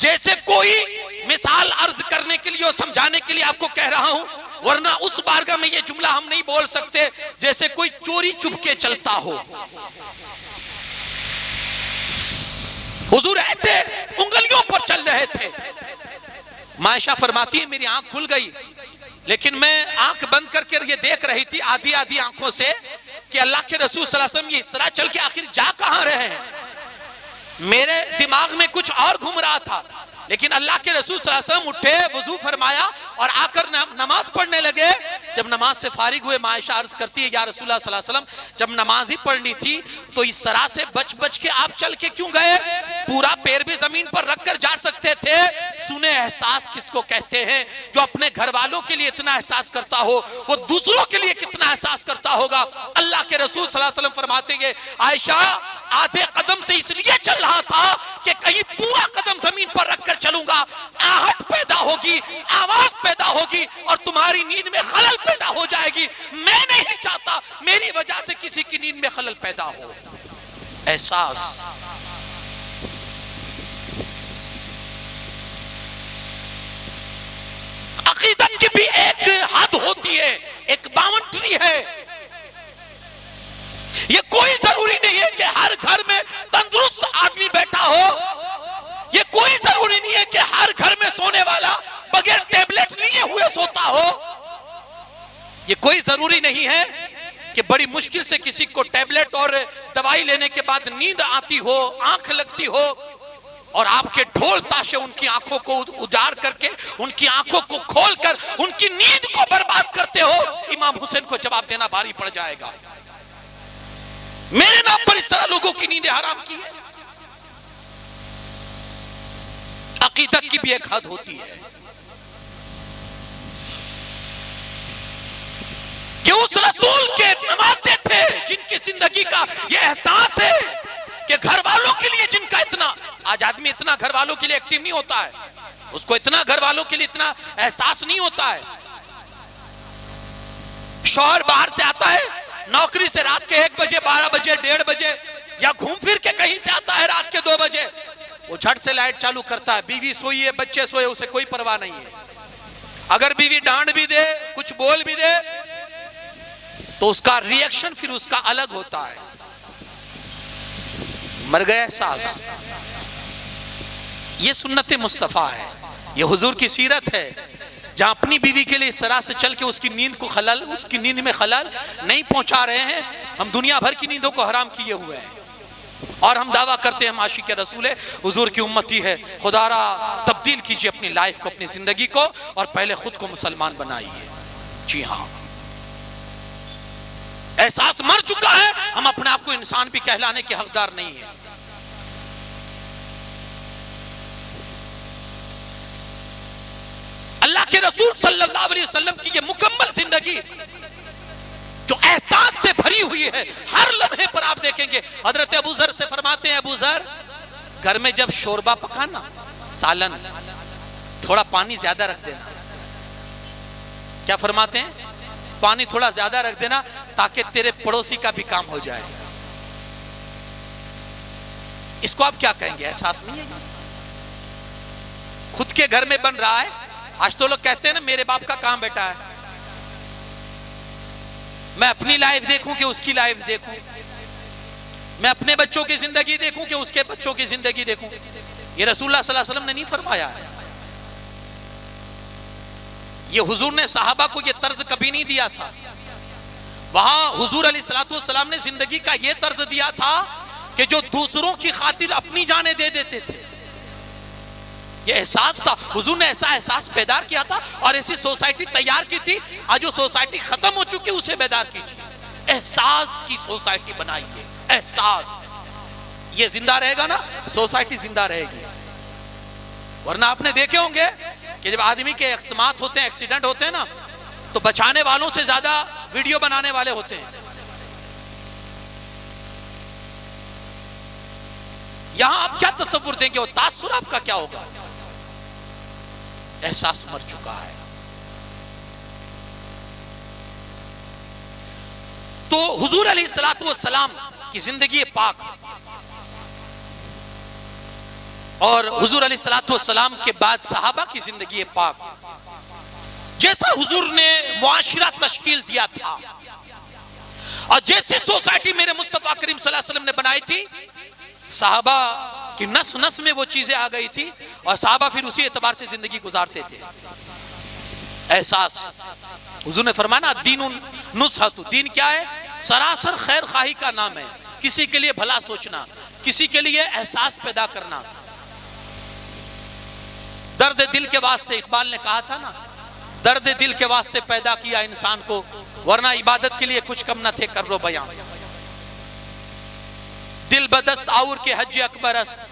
जैसे कोई मिसाल अर्ज करने के लिए और समझाने के लिए आपको कह रहा हूं, वरना उस बारगाह में ये जुमला हम नहीं बोल सकते, जैसे कोई चोरी चुपके चलता हो। हुजूर ऐसे उंगलियों पर चल रहे थे। मायशा फरमाती है, मेरी आंख खुल गई, लेकिन मैं आंख बंद करके ये देख रही थी आधी आधी आंखों से कि अल्लाह के रसूल सल्लल्लाहु अलैहि वसल्लम ये इस तरह चल के आखिर जा कहां रहे हैं। मेरे दिमाग में कुछ और घूम रहा था। लेकिन अल्लाह के रसूल सल्लल्लाहु अलैहि वसल्लम उठे, वुजू फरमाया और आकर नमाज पढ़ने लगे। जब नमाज से फारिग हुए आयशा अर्ज करती है, या रसूलुल्लाह सल्लल्लाहु अलैहि वसल्लम जब नमाज ही पढ़नी थी तो इस तरह से बच बच के आप चल के क्यों गए? पूरा पैर भी जमीन पर रखकर जा सकते थे। सुने एहसास किसको कहते हैं? जो अपने घर वालों के लिए इतना एहसास करता हो, वो दूसरों के लिए कितना एहसास करता होगा। अल्लाह के रसूल सल्लल्लाहु अलैहि वसल्लम फरमाते हैं, आयशा आधे कदम से इसलिए चल रहा था कि कहीं पूरा कदम जमीन पर रखकर चलूंगा, आहट पैदा होगी, आवाज पैदा होगी और तुम्हारी नींद में खलल पैदा हो जाएगी। मैं नहीं चाहता मेरी वजह से किसी की नींद में खलल पैदा हो। एहसास। अकीदत की भी एक हद होती है, एक बाउंड्री है। ये कोई जरूरी नहीं है कि हर घर में तंदुरुस्त आदमी बैठा हो। ये कोई जरूरी नहीं है कि हर घर में सोने वाला बगैर टेबलेट लिए हुए सोता हो। ये कोई जरूरी नहीं है कि बड़ी मुश्किल से किसी को टेबलेट और दवाई लेने के बाद नींद आती हो, आंख लगती हो और आपके ढोल ताशे उनकी आंखों को उजाड़ करके, उनकी आंखों को खोलकर उनकी नींद को बर्बाद करते हो। इमाम हुसैन को जवाब देना भारी पड़ जाएगा। मेरे नाम पर इस तरह लोगों की नींदें हराम की है। अकीदत की भी एक हद होती है कि उस रसूल के नमाज़े थे जिनकी जिंदगी का यह एहसास है कि घर वालों के लिए जिनका इतना, आज आदमी इतना घर वालों के लिए एक्टिव नहीं होता है, उसको इतना घर वालों के लिए इतना एहसास नहीं होता है। शौहर बाहर से आता है नौकरी से रात के 1 बजे, 12 बजे, 1:30 बजे या घूम फिर के कहीं से आता है रात के 2 बजे, वो झट से लाइट चालू करता है। बीवी सोई है, बच्चे सोए, उसे कोई परवाह नहीं है। अगर बीवी डांट भी दे, कुछ बोल भी दे, तो उसका रिएक्शन फिर उसका अलग होता है। मर गया एहसास। ये सुन्नत मुस्तफा है, ये हुजूर की सीरत है, जहां अपनी बीवी के लिए इस तरह से चल के उसकी नींद को खलल, उसकी नींद में खलल नहीं पहुंचा रहे हैं। हम दुनिया भर की नींदों को हराम किए हुए हैं और हम दावा करते हैं हम आशिक रसूल है, हुजूर की उम्मती है। खुदारा तब्दील कीजिए अपनी लाइफ को, अपनी जिंदगी को, और पहले खुद को मुसलमान बनाइए। जी हाँ, एहसास मर चुका है, हम अपने आप को इंसान भी कहलाने के हकदार नहीं है। अल्लाह के रसूल सल्लल्लाहु अलैहि वसल्लम की ये मुकम्मल जिंदगी जो एहसास से भरी हुई है, हर लम्हे पर आप देखेंगे। हजरत अबू जर से फरमाते हैं, अबू जर घर में जब शोरबा पकाना, सालन, थोड़ा पानी ज्यादा रख देना। क्या फरमाते हैं? पानी थोड़ा ज्यादा रख देना ताकि तेरे पड़ोसी का भी काम हो जाए। इसको आप क्या कहेंगे? एहसास नहीं है? खुद के घर में बन रहा है। आज तो लोग कहते हैं ना, मेरे बाप का काम बेटा है, मैं अपनी लाइफ देखूं कि उसकी लाइफ देखूं, मैं अपने बच्चों की जिंदगी देखूं कि उसके बच्चों की जिंदगी देखूं। ये रसूलुल्लाह सल्लल्लाहु अलैहि वसल्लम ने नहीं फरमाया है। ये हुजूर ने सहाबा को ये तर्ज कभी नहीं दिया था। वहां हुजूर अलैहिस्सलातु वस्सलाम ने जिंदगी का ये तर्ज दिया था कि जो दूसरों की खातिर अपनी जानें दे देते थे। ये एहसास था, हुजूर ने ऐसा एहसास बेदार किया था और ऐसी सोसाइटी तैयार की थी। आज जो सोसाइटी खत्म हो चुकी है उसे बेदार कीजिए। एहसास की सोसाइटी बनाइए। एहसास ये जिंदा रहेगा ना, सोसाइटी जिंदा रहेगी। वरना आपने देखे होंगे कि जब आदमी के अकस्मात होते हैं, एक्सीडेंट होते हैं ना, तो बचाने वालों से ज्यादा वीडियो बनाने वाले होते हैं। यहां आप क्या तस्वुर देंगे और तासुर आपका क्या होगा? एहसास मर चुका है। तो हुजूर अलैहिस्सलातु वस्सलाम की जिंदगी पाक और हुजूर अलैहिस्सलातु वस्सलाम के बाद सहाबा की जिंदगी पाक, जैसा हुजूर ने मुआशिरा तश्कील दिया था और जैसे सोसाइटी मेरे मुस्तफा करीम सल्लल्लाहु अलैहि वसल्लम ने बनाई थी, सहाबा कि नस नस में वो चीजें आ गई थी और साहबा फिर उसी एतबार से जिंदगी गुजारते थे। एहसास, हुजूर ने फरमाना दीनुन नुसहतु, दीन क्या है? सरासर खैर खाही का नाम है। किसी के लिए भला सोचना, किसी के लिए एहसास पैदा करना। दर्द दिल के वास्ते, इकबाल ने कहा था ना, दर्द दिल के वास्ते पैदा किया इंसान को, वरना इबादत के लिए कुछ कम न थे कर रो बयां। दिल बदस्त आउर के हज अकबर अस्त,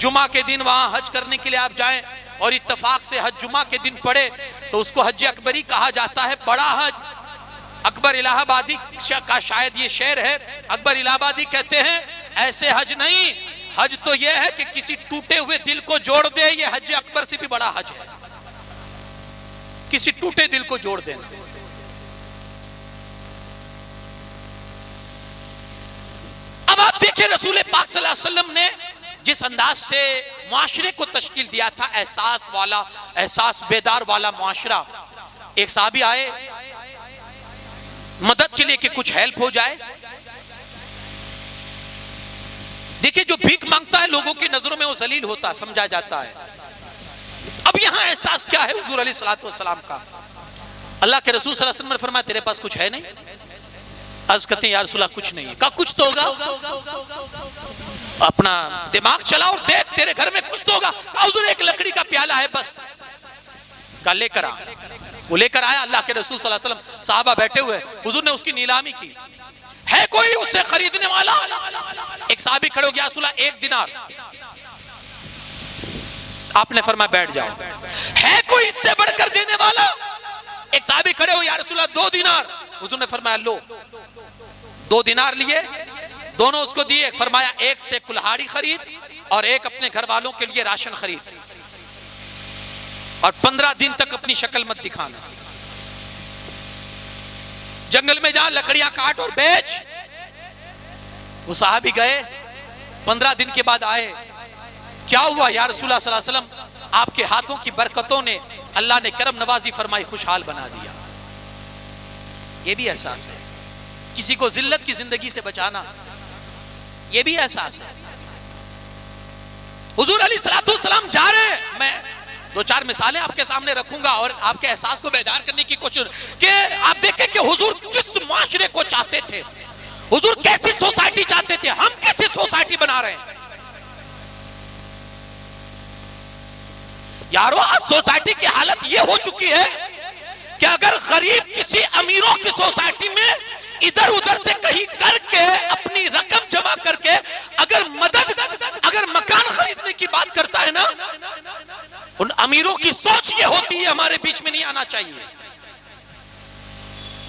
जुमा के दिन वहां हज करने के लिए आप जाएं और इत्तेफाक से हज जुमा के दिन पड़े तो उसको हज अकबरी कहा जाता है, बड़ा हज। अकबर इलाहाबादी का शायद ये शेर है, अकबर इलाहाबादी कहते हैं ऐसे हज नहीं, हज तो यह है कि किसी टूटे हुए दिल को जोड़ दे, ये हज अकबर से भी बड़ा हज है, किसी टूटे दिल को जोड़ देना। अब आप देखिए रसूल पाक सल्लल्लाहु अलैहि वसल्लम ने जिस अंदाज से मुआशरे को तश्कील दिया था, एहसास वाला, एहसास बेदार वाला मुआशरा। एक साहबी आए मदद के लिए कि कुछ हेल्प हो जाए। देखिए जो भीख मांगता है लोगों की नजरों में वो जलील होता समझा जाता है। अब यहां एहसास क्या है हुजूर अलैहिस्सलातु वस्सलाम का? अल्लाह के रसूल सल्लल्लाहु अलैहि वसल्लम ने फरमाया तेरे पास कुछ है नहीं? अर्ज करते हैं या रसूल अल्लाह कुछ नहीं है। कहा कुछ तो होगा, अपना दिमाग चला और देख तेरे घर में कुछ तो होगा। कहा हुजूर एक लकड़ी का प्याला है बस। कहा लेकर आ। वो लेकर आया, अल्लाह के रसूल सल्लल्लाहु अलैहि वसल्लम, साहबा बैठे हुए, हुजूर ने उसकी नीलामी की। है कोई उसे खरीदने वाला? एक साहबी खड़े हो गया, रसूल एक दिनार। आपने फरमाया बैठ जाओ। है कोई इससे बढ़कर देने वाला? एक साहबी खड़े हो, या रसूल 2 दिनार। हुजूर ने फरमाया लो। 2 दिनार लिए, दोनों उसको दिए। फरमाया एक से कुल्हाड़ी खरीद और एक अपने घर वालों के लिए राशन खरीद, और 15 दिन तक अपनी शक्ल मत दिखाना। जंगल में जा लकड़ियां काट और बेच। वो साहबी गए, 15 दिन के बाद आए। क्या हुआ या रसूलुल्लाह सल्लल्लाहु अलैहि वसल्लम? आपके हाथों की बरकतों ने, अल्लाह ने करम नवाजी फरमाई, खुशहाल बना दिया। ये भी एहसास है, किसी को जिल्लत की जिंदगी से बचाना, ये भी एहसास है। हुजूर अलैहिस्सलातु वस्सलाम जा रहे हैं। मैं 2-4 मिसालें आपके सामने रखूंगा और आपके एहसास को बेदार करने की कोशिश कि आप देखें कि हुजूर किस माशरे को चाहते थे, हुजूर कैसी सोसाइटी चाहते थे, हम कैसी सोसाइटी बना रहे हैं। यारो आज सोसाइटी की हालत यह हो चुकी है कि अगर गरीब किसी अमीरों की सोसाइटी में इधर उधर से कहीं करके अपनी रकम जमा करके अगर मकान खरीदने की बात करता है ना, उन अमीरों की सोच ये होती है हमारे बीच में नहीं आना चाहिए।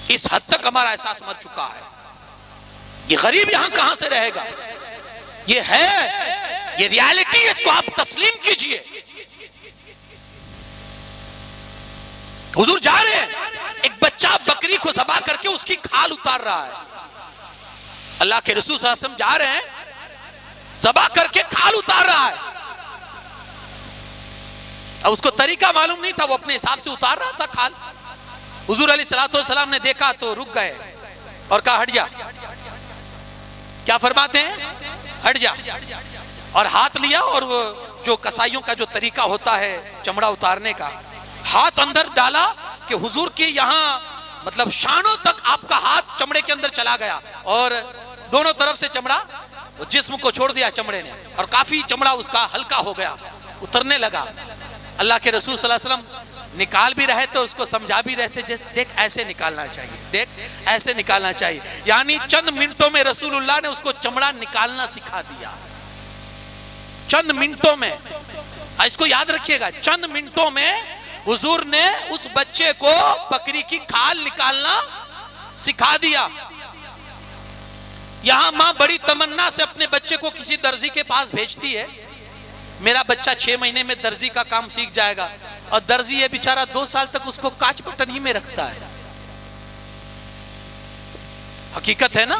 इस हद तक हमारा एहसास मर चुका है। ये गरीब यहां कहां से रहेगा? ये है, ये रियलिटी, इसको आप तस्लीम कीजिए। हुजूर जा रहे हैं, एक बच्चा बकरी को ज़बा करके उसकी खाल उतार रहा है। अल्लाह के रसूल सल्लल्लाहु अलैहि वसल्लम जा रहे हैं, ज़बा करके खाल उतार रहा है। अब उसको तरीका मालूम नहीं था, वो अपने हिसाब से उतार रहा था खाल। हुजूर अलैहिस्सलातु वस्सलाम ने देखा तो रुक गए और कहा हट जा। क्या फरमाते हैं? हट जा। और हाथ लिया और वो जो कसाईयों का जो तरीका होता है चमड़ा उतारने का, हाथ अंदर डाला कि हुजूर के यहाँ मतलब शानों तक आपका हाथ चमड़े के अंदर चला गया और दोनों तरफ से चमड़ा जिस्म को छोड़ दिया चमड़े ने, और काफी चमड़ा उसका हल्का हो गया, उतरने लगा। अल्लाह के रसूल सल्लल्लाहु अलैहि वसल्लम निकाल भी रहे थे, उसको समझा भी रहे थे, देख ऐसे निकालना चाहिए, देख ऐसे निकालना चाहिए। यानी चंद मिनटों में रसूलुल्लाह ने उसको चमड़ा निकालना सिखा दिया। चंद मिनटों में, इसको याद रखिएगा, चंद मिनटों में हुजूर ने उस बच्चे को बकरी की खाल निकालना सिखा दिया। यहां मां बड़ी तमन्ना से अपने बच्चे को किसी दर्जी के पास भेजती है, मेरा बच्चा 6 महीने में दर्जी का काम सीख जाएगा, और दर्जी ये बेचारा 2 साल तक उसको कांच बटन ही में रखता है। हकीकत है ना।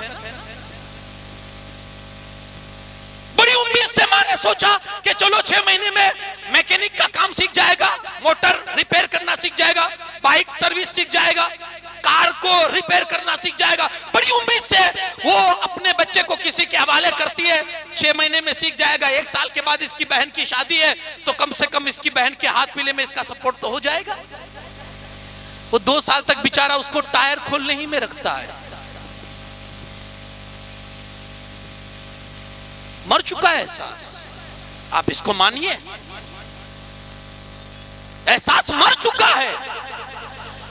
बड़ी उम्मीद से मां ने सोचा कि चलो 6 महीने में मैकेनिक का काम सीख जाएगा, मोटर रिपेयर करना सीख जाएगा, बाइक सर्विस सीख जाएगा, कार को रिपेयर करना सीख जाएगा। बड़ी उम्मीद से वो अपने बच्चे को किसी के हवाले करती है, 6 महीने में सीख जाएगा, 1 साल के बाद इसकी बहन की शादी है तो कम से कम इसकी बहन के हाथ पीले में इसका सपोर्ट तो हो जाएगा। वो 2 साल तक बेचारा उसको टायर खोलने ही में रखता है। मर चुका है एहसास, आप इसको मानिए। एहसास मर चुका है।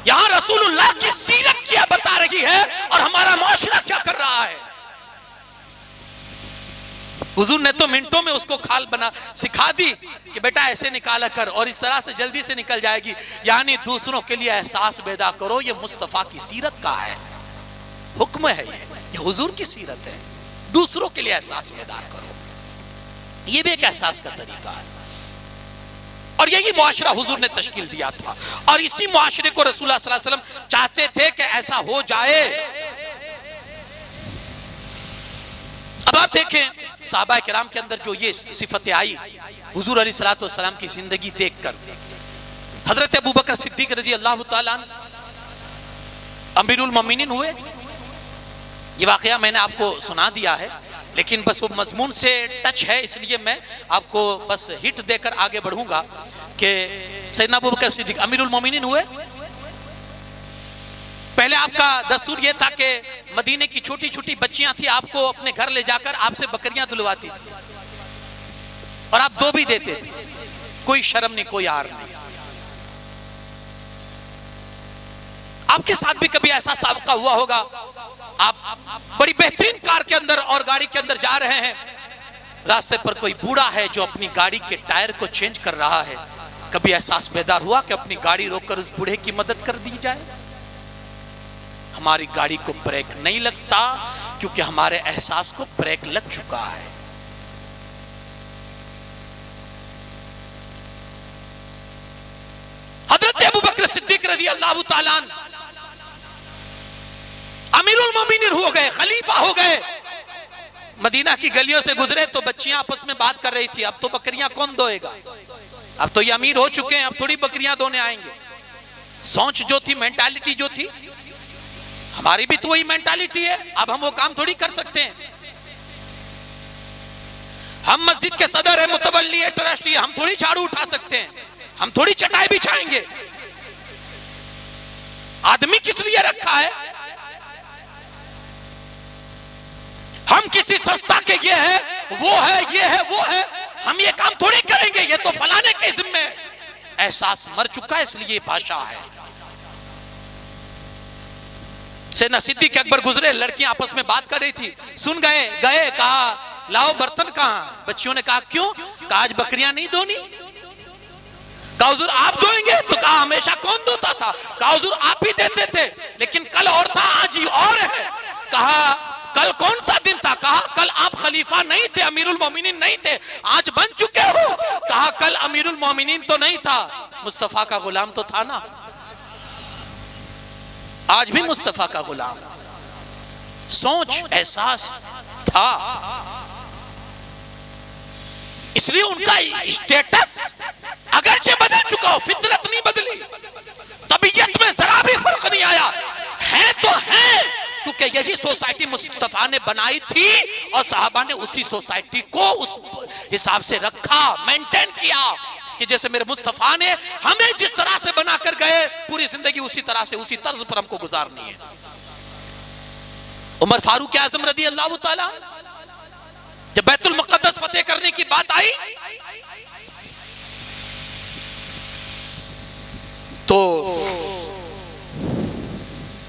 यहां रसूलुल्लाह की सीरत क्या बता रही है और हमारा मुआशरा क्या कर रहा है। हुजूर ने तो मिनटों में उसको खाल बना सिखा दी कि बेटा ऐसे निकाला कर और इस तरह से जल्दी से निकल जाएगी। यानी दूसरों के लिए एहसास पैदा करो, ये मुस्तफा की सीरत का है, हुक्म है, ये हुजूर की सीरत है। दूसरों के लिए एहसास पैदा करो, ये भी एक एहसास का तरीका है। और यही मुआशरा हुजूर ने तश्कील दिया था और इसी मुआशरे को रसूलुल्लाह सल्लल्लाहु अलैहि वसल्लम चाहते थे कि ऐसा हो जाए। अब आप देखें सहाबा किराम के अंदर जो ये सिफतें आई हुजूर अलैहिस्सलातु वस्सलाम की जिंदगी देखकर। हजरत अबू बकर सिद्दीक रज़ी अल्लाह तआला अमीरुल मोमिनीन हुए। ये वाकया मैंने आपको सुना दिया है, लेकिन बस वो मजमून से टच है, इसलिए मैं आपको बस हिट देकर आगे बढ़ूंगा कि सैयदना अबू बकर सिद्दीक अमीरुल मोमिनीन हुए। पहले आपका दस्तूर ये था कि मदीने की छोटी छोटी बच्चियां थी, आपको अपने घर ले जाकर आपसे बकरियां दुलवाती थी और आप दो भी देते थे, कोई शर्म नहीं, कोई आर नहीं। आपके साथ भी कभी ऐसा साबका हुआ होगा, आप बड़ी बेहतरीन कार के अंदर और गाड़ी के अंदर जा रहे हैं, रास्ते पर कोई बूढ़ा है जो अपनी गाड़ी के टायर को चेंज कर रहा है। कभी एहसास बेदार हुआ कि अपनी गाड़ी रोककर उस बूढ़े की मदद कर दी जाए? हमारी गाड़ी को ब्रेक नहीं लगता क्योंकि हमारे एहसास को ब्रेक लग चुका है। हजरत अबू बकर सिद्दीक रज़ी अल्लाह तआला अमीरुल मोमिनीन हो गए, खलीफा हो गए। मदीना की गलियों से गुजरे तो बच्चियां आपस में बात कर रही थी, अब तो बकरियां कौन दोएगा, अब तो ये अमीर हो चुके हैं, अब थोड़ी बकरियां दोने आएंगे। सोच जो थी, मेंटालिटी जो थी, हमारी भी तो वही मेंटालिटी है। अब हम वो काम थोड़ी कर सकते हैं। हम मस्जिद के सदर है, मुतवल्ली है, ट्रस्टी, हम थोड़ी झाड़ू उठा सकते हैं, हम थोड़ी चटाई बिछाएंगे। आदमी किस लिए रखा है? हम किसी संस्था के ये है, वो है, ये है, वो है, हम ये काम थोड़ी करेंगे, ये तो फलाने के जिम्मे। एहसास मर चुका है, इसलिए भाषा है। सैयदना सिद्दीक अकबर गुजरे, लड़कियां आपस में बात कर रही थी, सुन गए, गए, कहा लाओ बर्तन कहां? बच्चियों ने कहा क्यों? कहा आज बकरियां नहीं धोनी। कहा हुजूर आप धोएंगे? तो कहा हमेशा कौन धोता था? कहा हुजूर आप ही देते थे, लेकिन कल और था, आज ही और है। कहा कल कौन सा दिन था? कहा कल आप खलीफा नहीं थे, अमीरुल मोमिनीन नहीं थे, आज बन चुके हो। कहा कल अमीरुल मोमिनीन तो नहीं था, मुस्तफा का गुलाम तो था ना, आज भी मुस्तफा का गुलाम। सोच, एहसास था, इसलिए उनका स्टेटस अगरचे बदल चुका हो, फितरत नहीं बदली, तबीयत में जरा भी फर्क नहीं आया। है तो है, क्योंकि यही सोसाइटी मुस्तफा ने बनाई थी और सहाबा ने उसी सोसाइटी को उस हिसाब से रखा, मेंटेन किया कि जैसे मेरे मुस्तफा ने हमें जिस तरह से बनाकर गए, पूरी जिंदगी उसी तरह से, उसी तर्ज पर हमको गुजारनी है। उमर फारूक आजम रज़ी अल्लाह तआला जब बैतुल मुक़द्दस फतेह करने की बात आई तो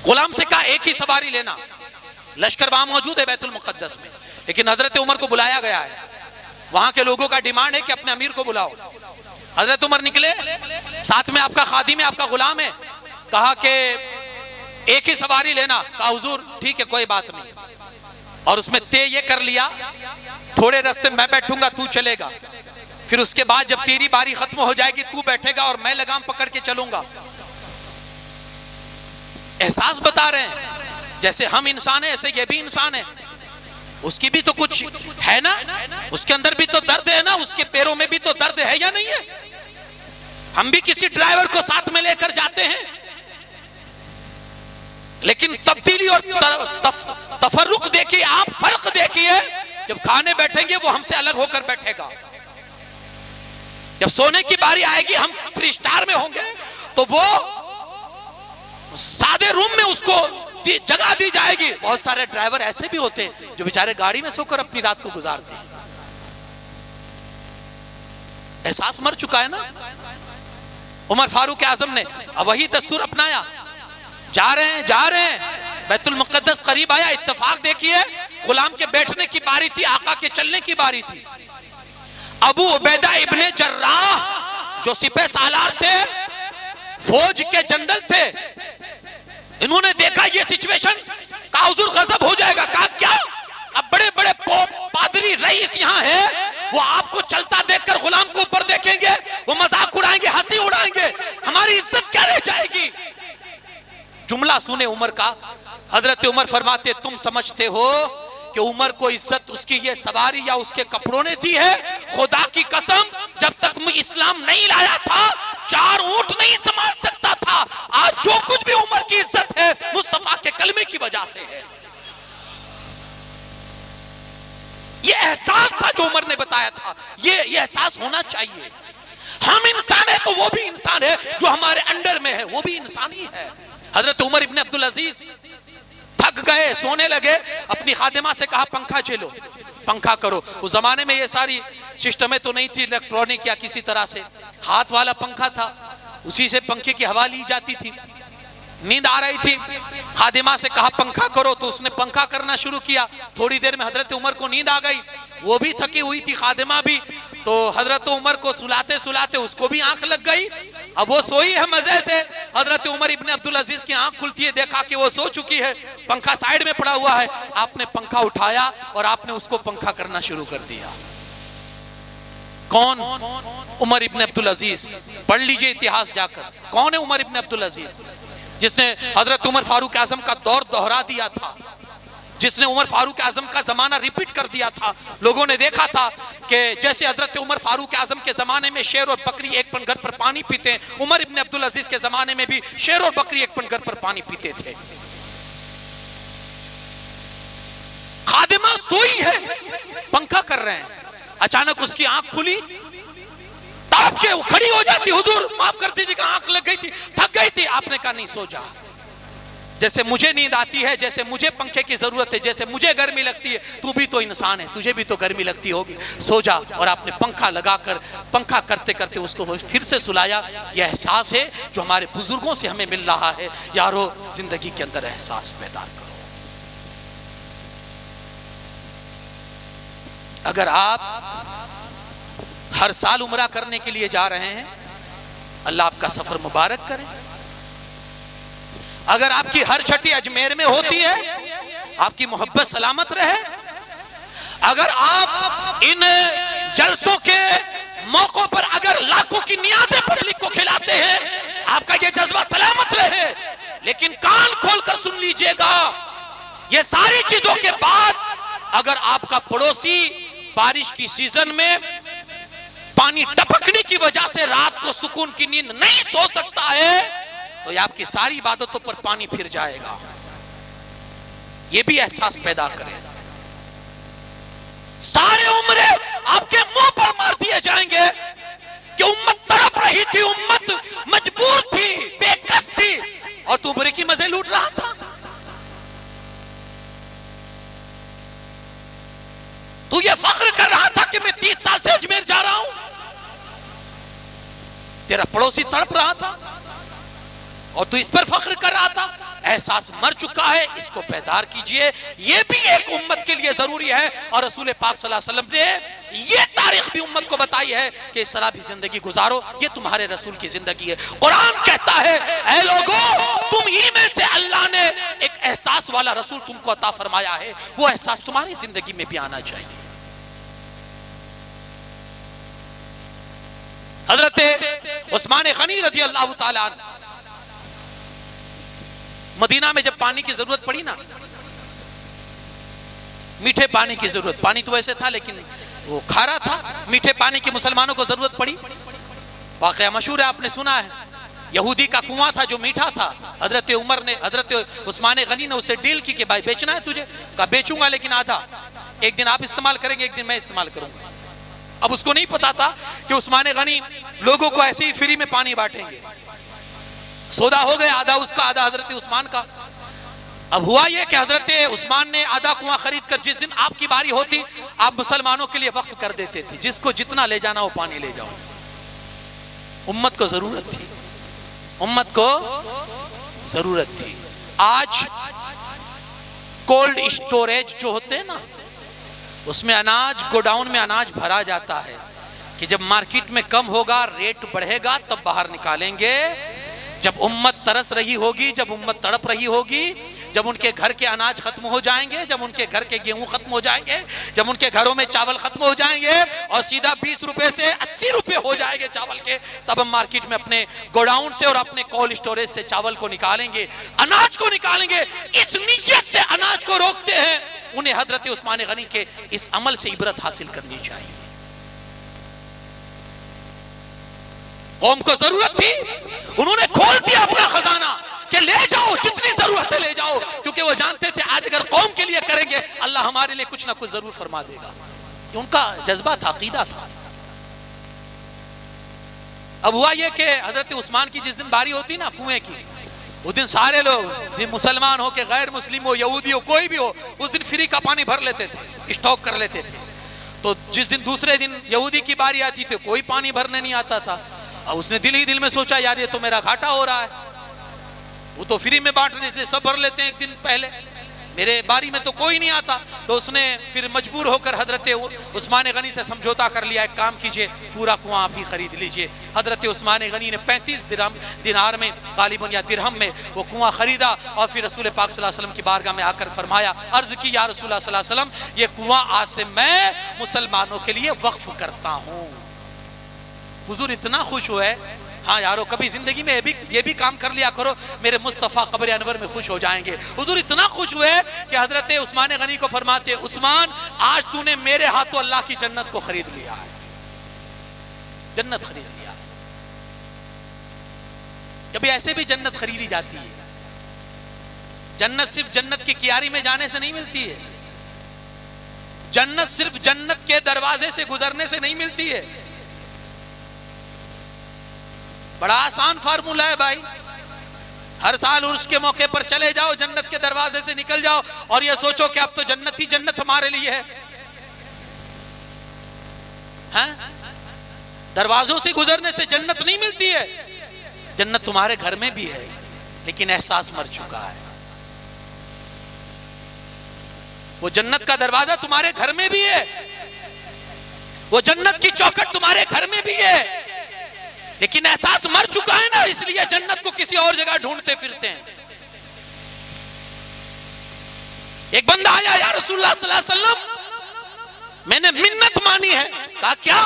गुलाम से कहा एक ही सवारी लेना। लश्कर वहां मौजूद है बैतुल मुक़द्दस में, लेकिन हजरत उमर को बुलाया गया है। वहां के लोगों का डिमांड है कि अपने अमीर को बुलाओ। हजरत उमर निकले, साथ में आपका खादिम है, आपका गुलाम है। कहा कि एक ही सवारी लेना। कहा हुजूर ठीक है, कोई बात नहीं। और उसमें तय ये कर लिया, थोड़े रास्ते मैं बैठूंगा, तू चलेगा, फिर उसके बाद जब तेरी बारी खत्म हो जाएगी तू बैठेगा और मैं लगाम पकड़ के चलूंगा। एहसास बता रहे हैं, जैसे हम इंसान है ऐसे ये भी इंसान है, उसकी भी तो कुछ है ना, उसके अंदर भी तो दर्द है ना, उसके पैरों में भी तो दर्द है या नहीं है। हम भी किसी ड्राइवर को साथ में लेकर जाते हैं, लेकिन तब्दीली और तफर्रुक देखिए, आप फर्क देखिए। जब खाने बैठेंगे वो हमसे अलग होकर बैठेगा, जब सोने की बारी आएगी हम 3 स्टार में होंगे तो वो सादे रूम में उसको जगह दी जाएगी। बहुत सारे ड्राइवर ऐसे भी होते हैं जो बेचारे गाड़ी में सोकर अपनी रात को गुजारते हैं। एहसास मर चुका है ना। उमर फारूक आजम ने अब वही दस्तूर अपनाया। जा रहे हैं बैतुल मुक़द्दस करीब आया, इत्तेफाक देखिए गुलाम के बैठने की बारी थी, आका के चलने की बारी थी। अबू उबैदा इब्ने जर्राह जो सिपह सालार थे, फौज के जनरल थे, इन्होंने देखा ये सिचुएशन, कहा हुजूर गजब हो जाएगा। कहा क्या, अब बड़े बड़े पादरी रईस यहाँ है, वो आपको चलता देखकर गुलाम को ऊपर देखेंगे, वो मजाक उड़ाएंगे, हंसी उड़ाएंगे, हमारी इज्जत क्या रह जाएगी। जुमला सुने उमर का, हजरत उमर फरमाते तुम समझते हो कि उमर को इज्जत उसकी ये सवारी या उसके कपड़ों ने दी है? खुदा की कसम, जब तक मैं इस्लाम नहीं लाया था 4 ऊंट नहीं संभाल सकता था। आज जो कुछ भी उमर की इज्जत है मुस्तफा के कलमे की वजह से है। ये एहसास था जो उमर ने बताया था, ये एहसास होना चाहिए। हम इंसान है तो वो भी इंसान है, जो हमारे अंडर में है वो भी इंसान ही है। हजरत उमर इब्ने अब्दुल अजीज थक गए, सोने लगे, अपनी खादिमा से कहा पंखा झेलो, पंखा करो। उस जमाने में ये सारी सिस्टमें तो नहीं थी इलेक्ट्रॉनिक या किसी तरह से, हाथ वाला पंखा था, उसी से पंखे की हवा ली जाती थी। नींद आ रही थी, खादिमा से कहा पंखा करो, तो उसने पंखा करना शुरू किया। थोड़ी देर में हजरत उमर को नींद आ गई, वो भी थकी हुई थी, खादिमा भी। तो हजरत उमर को सुलाते सुलाते उसको भी आंख लग गई। अब वो सोई है मजे से, हजरत उमर इब्ने अब्दुल अजीज की आंख खुलती है, देखा कि वो सो चुकी है, पंखा साइड में पड़ा हुआ है। आपने पंखा उठाया और आपने उसको पंखा करना शुरू कर दिया। कौन? उमर इब्ने अब्दुल अजीज। पढ़ लीजिए इतिहास जाकर, कौन है उमर इब्ने अब्दुल अजीज? जिसने हजरत उमर फारूक आजम का दौर दोहरा दिया था, जिसने उमर फारूक आजम का जमाना रिपीट कर दिया था। लोगों ने देखा था कि जैसे हजरत उमर फारूक आजम के जमाने में शेर और बकरी एक पन घर पर पानी पीते हैं, उमर इब्ने अब्दुल अजीज के जमाने में भी शेर और बकरी एक पन घर पर पानी पीते थे। खादिमा सोई है, पंखा कर रहे हैं, अचानक उसकी आंख खुली, तड़प के वो खड़ी हो जाती, हुजूर माफ कर दीजिएगा आंख लग गई थी, थक गई थी। आपने कहा नहीं, सो जा, जैसे मुझे नींद आती है, जैसे मुझे पंखे की जरूरत है, जैसे मुझे गर्मी लगती है, तू भी तो इंसान है, तुझे भी तो गर्मी लगती होगी, सो जा। और आपने पंखा लगाकर, पंखा करते करते उसको फिर से सुलाया। यह एहसास है जो हमारे बुजुर्गों से हमें मिल रहा है। यारो, जिंदगी के अंदर एहसास पैदा करो। अगर आप हर साल उम्रा करने के लिए जा रहे हैं, अल्लाह आपका सफर मुबारक करे। अगर आपकी हर छठी अजमेर में होती है, आपकी मोहब्बत सलामत रहे। अगर आप इन जलसों के मौकों पर अगर लाखों की नियाज़ें पब्लिक को खिलाते हैं, आपका ये जज्बा सलामत रहे। लेकिन कान खोलकर सुन लीजिएगा, ये सारी चीजों के बाद अगर आपका पड़ोसी बारिश की सीजन में पानी टपकने की वजह से रात को सुकून की नींद नहीं सो सकता है, तो ये आपकी सारी इबादतों पर पानी फिर जाएगा। ये भी एहसास पैदा करें। सारे उम्रे आपके मुंह पर मार दिए जाएंगे कि उम्मत तड़प रही थी, उम्मत मजबूर थी, बेकस थी, और तू उम्रे की मजे लूट रहा था। तू ये फख्र कर रहा था कि मैं 30 साल से अजमेर जा रहा हूं। तेरा पड़ोसी तड़प रहा था और तू इस पर फख्र कर रहा था। एहसास मर चुका है, इसको पैदार कीजिए। ये भी एक उम्मत के लिए जरूरी है। और रसूल पाक सल्लल्लाहु अलैहि वसल्लम ने ये तारीख भी उम्मत को बताई है कि इस तरह भी जिंदगी गुजारो, ये तुम्हारे रसूल की जिंदगी है। कुरान कहता है, ऐ लोगों, तुम ही में से अल्लाह ने एक एहसास वाला रसूल तुमको अता फरमाया है, वो एहसास तुम्हारी जिंदगी में भी आना चाहिए। हजरत उस्मान गनी रज़ी अल्लाह तआला अन्हु मदीना में जब पानी की जरूरत पड़ी ना, मीठे पानी की जरूरत, पानी तो वैसे था लेकिन वो खारा था, मीठे पानी की मुसलमानों को जरूरत पड़ी। वाकया मशहूर है, आपने सुना है, यहूदी का कुआं था जो मीठा था। हजरत उमर ने, हजरत उस्मान गनी ने उससे डील की कि भाई बेचना है तुझे? कहा बेचूंगा लेकिन आधा, एक दिन आप इस्तेमाल करेंगे, एक दिन मैं इस्तेमाल करूंगा। अब उसको नहीं पता था कि उस्मान गनी लोगों को ऐसे ही फ्री में पानी बांटेंगे। सौदा हो गया, आधा उसका आधा हजरत उस्मान का। अब हुआ यह कि हजरत उस्मान ने आधा कुआं खरीद कर जिस दिन आपकी बारी होती, आप मुसलमानों के लिए वक्फ कर देते थे, जिसको जितना ले जाना वो पानी ले जाओ। उम्मत को जरूरत थी। उम्मत को जरूरत थी। आज कोल्ड स्टोरेज जो होते हैं ना, उसमें अनाज, गोडाउन में अनाज भरा जाता है कि जब मार्केट में कम होगा, रेट बढ़ेगा, तब बाहर निकालेंगे। जब उम्मत तरस रही होगी, जब उम्मत तड़प रही होगी, जब उनके घर के अनाज खत्म हो जाएंगे, जब उनके घर के गेहूं खत्म हो जाएंगे, जब उनके घरों में चावल खत्म हो जाएंगे और सीधा 20 रुपए से 80 रुपए हो जाएंगे चावल के, तब हम मार्केट में अपने गोडाउन से और अपने कोल्ड स्टोरेज से चावल को निकालेंगे, अनाज को निकालेंगे। इस नीयत से अनाज को रोकते हैं। उन्हें हजरत उस्मान गनी के इस अमल से इबरत हासिल करनी चाहिए। कौम को जरूरत थी, उन्होंने खोल दिया अपना खजाना कि ले जाओ, जितनी जरूरत है ले जाओ, क्योंकि वो जानते थे आज अगर कौम के लिए करेंगे, अल्लाह हमारे लिए कुछ ना कुछ जरूर फरमा देगा। उनका जज्बा था, अकीदा था। अब हुआ ये कि हजरत उस्मान की जिस दिन बारी होती ना कुएं की, उस दिन सारे लोग, मुसलमान हो के गैर मुस्लिम हो, यहूदी हो, कोई भी हो, उस दिन फ्री का पानी भर लेते थे, स्टॉक कर लेते थे। तो जिस दिन दूसरे दिन यहूदी की बारी आती थी, कोई पानी भरने नहीं आता था। और उसने दिल ही दिल में सोचा, यार ये तो मेरा घाटा हो रहा है, वो तो फ्री में बांट रहे, सब भर लेते हैं एक दिन पहले, मेरे बारी में तो कोई नहीं आता। तो उसने फिर मजबूर होकर हजरत उस्मान गनी से समझौता कर लिया, एक काम कीजिए, पूरा कुआं आप ही खरीद लीजिए। हजरत उस्मान गनी ने 35 दिनार में, गालिबन या दिरहम में वो कुआं खरीदा और फिर रसूल पाक सल्लल्लाहु अलैहि वसल्लम की बारगाह में आकर फरमाया, अर्ज की, या रसूल सल्लल्लाहु अलैहि वसल्लम, ये कुआं आज से मैं मुसलमानों के लिए वक्फ करता हूँ। हुजूर इतना खुश हुए, हाँ यारो, कभी जिंदगी में ये भी काम कर लिया करो, मेरे मुस्तफ़ा कब्र अनवर में खुश हो जाएंगे। हुजूर इतना खुश हुए कि हजरत उस्मान गनी को फरमाते, उस्मान आज तूने मेरे हाथों अल्लाह की जन्नत को खरीद लिया है, जन्नत खरीद लिया है। कभी ऐसे भी जन्नत खरीदी जाती है। जन्नत सिर्फ जन्नत की कियारी में जाने से नहीं मिलती है, जन्नत सिर्फ जन्नत के दरवाजे से गुजरने से नहीं मिलती है। बड़ा आसान फार्मूला है भाई, हर साल उर्स के मौके पर चले जाओ, जन्नत के दरवाजे से निकल जाओ और ये सोचो कि अब तो जन्नत ही जन्नत हमारे लिए है। हैं? दरवाजों से गुजरने से जन्नत नहीं मिलती है, जन्नत तुम्हारे घर में भी है, लेकिन एहसास मर चुका है। वो जन्नत का दरवाजा तुम्हारे घर में भी है, वो जन्नत की चौखट तुम्हारे घर में भी है, लेकिन एहसास मर चुका है ना, इसलिए जन्नत को किसी और जगह ढूंढते फिरते हैं। एक बंदा आया, या रसूलुल्लाह सल्लल्लाहु अलैहि वसल्लम, मैंने मिन्नत मानी है। कहा क्या?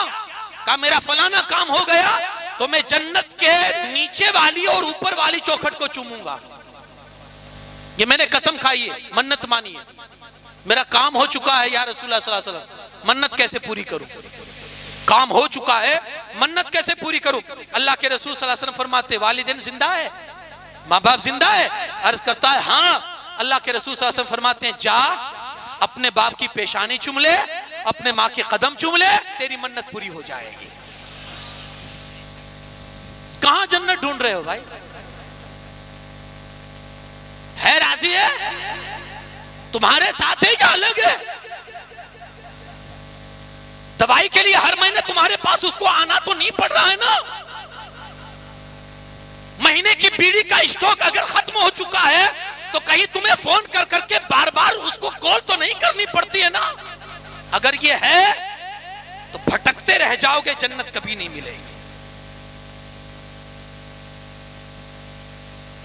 कहा मेरा फलाना काम हो गया तो मैं जन्नत के नीचे वाली और ऊपर वाली चौखट को चूमूंगा, ये मैंने कसम खाई है, मन्नत मानी है। मेरा काम हो चुका है या रसूलुल्लाह सल्लल्लाहु अलैहि वसल्लम, मन्नत कैसे पूरी करूं? काम हो चुका है, मन्नत कैसे पूरी करूं? अल्लाह के रसूल सल्लल्लाहु अलैहि वसल्लम फरमाते, वालिदैन जिंदा है, माँ बाप जिंदा है? अर्ज करता है हाँ। अल्लाह के रसूल सल्लल्लाहु अलैहि वसल्लम फरमाते हैं, जा अपने बाप की पेशानी चूम ले, अपने माँ के कदम चूम ले, तेरी मन्नत पूरी हो जाएगी। कहां जन्नत ढूंढ रहे हो भाई? है राजी है तुम्हारे साथ है या अलग है? दवाई के लिए हर महीने तुम्हारे पास उसको आना तो नहीं पड़ रहा है ना? महीने की बीड़ी का स्टॉक अगर खत्म हो चुका है तो कहीं तुम्हें फोन कर करके बार बार उसको कॉल तो नहीं करनी पड़ती है ना? अगर ये है तो भटकते रह जाओगे, जन्नत कभी नहीं मिलेगी।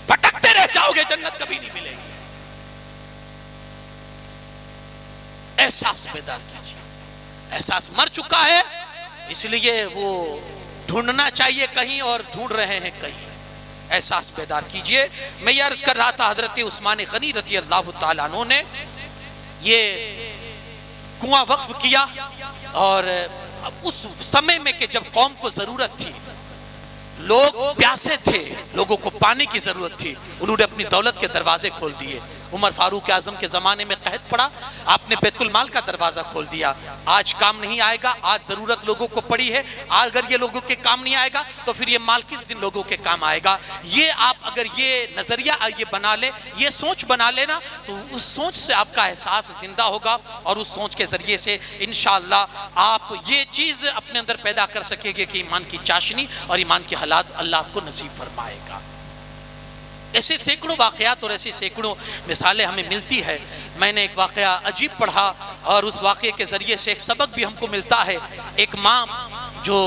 भटकते रह जाओगे, जन्नत कभी नहीं मिलेगी। एहसास बेदार कीजिए, एहसास मर चुका है, इसलिए वो ढूंढना चाहिए कहीं और ढूंढ रहे हैं कहीं। एहसास बेदार कीजिए। मैं ये अर्ज कर रहा था, हजरत उस्मान गनी रज़ी अल्लाह तआला अन्हु ने ये कुआं वक्फ किया, और उस समय में कि जब कौम को जरूरत थी, लोग प्यासे थे, लोगों को पानी की जरूरत थी, उन्होंने अपनी दौलत के दरवाजे खोल दिए। उमर फारूक आजम के जमाने में कहत पड़ा, आपने बैतुल माल का दरवाजा खोल दिया। आज काम नहीं आएगा, आज जरूरत लोगों को पड़ी है, अगर ये लोगों के काम नहीं आएगा तो फिर ये माल किस दिन लोगों के काम आएगा? ये आप अगर ये नजरिया ये बना ले, ये सोच बना लेना, तो उस सोच से आपका एहसास जिंदा होगा और उस सोच के जरिए से इंशाअल्लाह आप ये चीज अपने अंदर पैदा कर सकेंगे कि ईमान की चाशनी और ईमान की हालात अल्लाह आपको नसीब फरमाएगा। ऐसे सैकड़ों वाक़यात और ऐसी सैकड़ों मिसालें हमें मिलती है। मैंने एक वाक़या अजीब पढ़ा और उस वाक़े के ज़रिए से एक सबक भी हमको मिलता है। एक माँ जो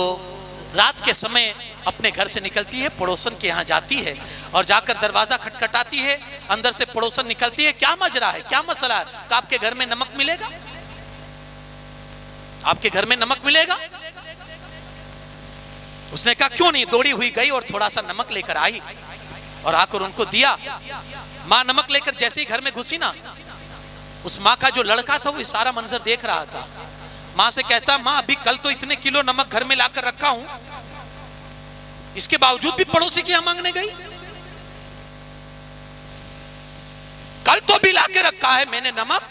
रात के समय अपने घर से निकलती है, पड़ोसन के यहाँ जाती है और जाकर दरवाज़ा खटखटाती है। अंदर से पड़ोसन निकलती है, क्या मजरा है, क्या मसला है? तो आपके घर में नमक मिलेगा? आपके घर में नमक मिलेगा? उसने कहा क्यों नहीं। दौड़ी हुई गई और थोड़ा सा नमक लेकर आई और आकर उनको दिया। माँ नमक लेकर जैसे ही घर में घुसी ना, उस माँ का जो लड़का था वो सारा मंजर देख रहा था। माँ से कहता, माँ अभी कल तो इतने किलो नमक घर में लाकर रखा हूं, इसके बावजूद भी पड़ोसी के यहां मांगने गई? कल तो भी लाके रखा है मैंने नमक,